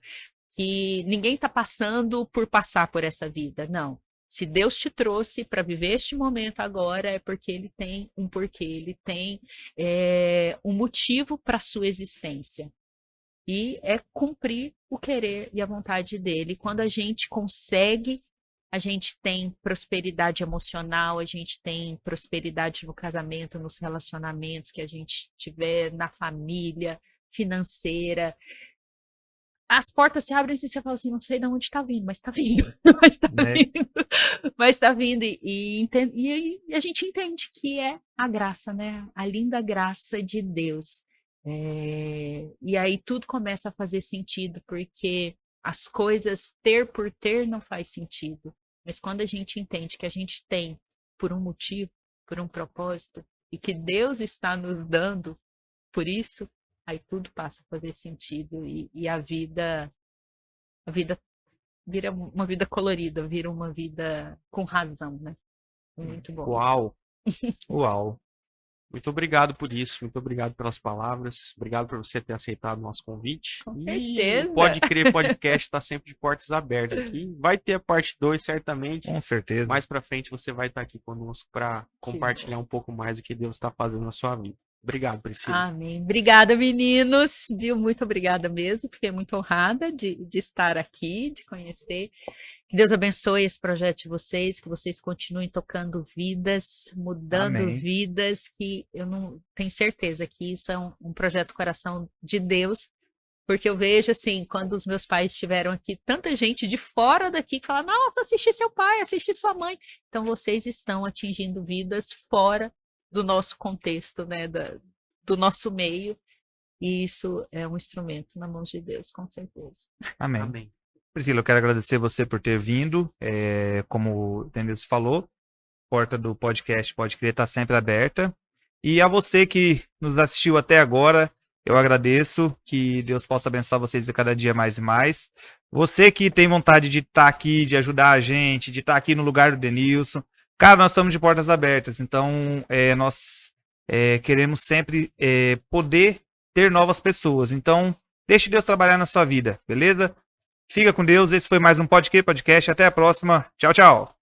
S3: que ninguém está passando por passar por essa vida, não. Se Deus te trouxe para viver este momento agora, é porque Ele tem um porquê, Ele tem um motivo para a sua existência. E é cumprir o querer e a vontade dele. Quando a gente consegue, a gente tem prosperidade emocional, a gente tem prosperidade no casamento, nos relacionamentos que a gente tiver, na família, financeira. As portas se abrem e você fala assim, não sei de onde está vindo, mas está vindo, mas está vindo, mas está vindo. E a gente entende que é a graça, né? A linda graça de Deus. E aí tudo começa a fazer sentido, porque as coisas ter por ter não faz sentido. Mas quando a gente entende que a gente tem por um motivo, por um propósito, e que Deus está nos dando por isso, aí tudo passa a fazer sentido. E a vida vira uma vida colorida, vira uma vida com razão, né? Muito bom.
S2: Uau!
S1: Uau.
S2: Muito obrigado por isso, muito obrigado pelas palavras, obrigado por você ter aceitado o nosso convite.
S3: Com
S2: E
S3: certeza.
S2: Pode Crer Podcast está sempre de portas abertas aqui. Vai ter a parte 2, certamente.
S1: Com certeza.
S2: Mais para frente você vai estar aqui conosco para compartilhar um pouco mais do que Deus está fazendo na sua vida. Obrigado, Priscila.
S3: Amém. Obrigada, meninos. Viu? Muito obrigada mesmo. Fiquei muito honrada de estar aqui, de conhecer. Que Deus abençoe esse projeto de vocês, que vocês continuem tocando vidas, mudando
S1: Amém.
S3: vidas, que eu não tenho certeza que isso é um projeto do coração de Deus, porque eu vejo assim, quando os meus pais estiveram aqui, tanta gente de fora daqui que fala, nossa, assisti seu pai, assisti sua mãe. Então vocês estão atingindo vidas fora do nosso contexto, né, do nosso meio, e isso é um instrumento na mão de Deus, com certeza.
S1: Amém.
S2: Amém.
S1: Priscila, eu quero agradecer você por ter vindo. Como o Denilson falou, a porta do podcast Pode Crer está sempre aberta. E a você que nos assistiu até agora, eu agradeço. Que Deus possa abençoar vocês a cada dia mais e mais. Você que tem vontade de estar aqui, de ajudar a gente, de estar aqui no lugar do Denilson. Cara, nós estamos de portas abertas. Então, nós queremos sempre poder ter novas pessoas. Então, deixe Deus trabalhar na sua vida, beleza? Fica com Deus. Esse foi mais um Pode Crer Podcast. Até a próxima. Tchau, tchau.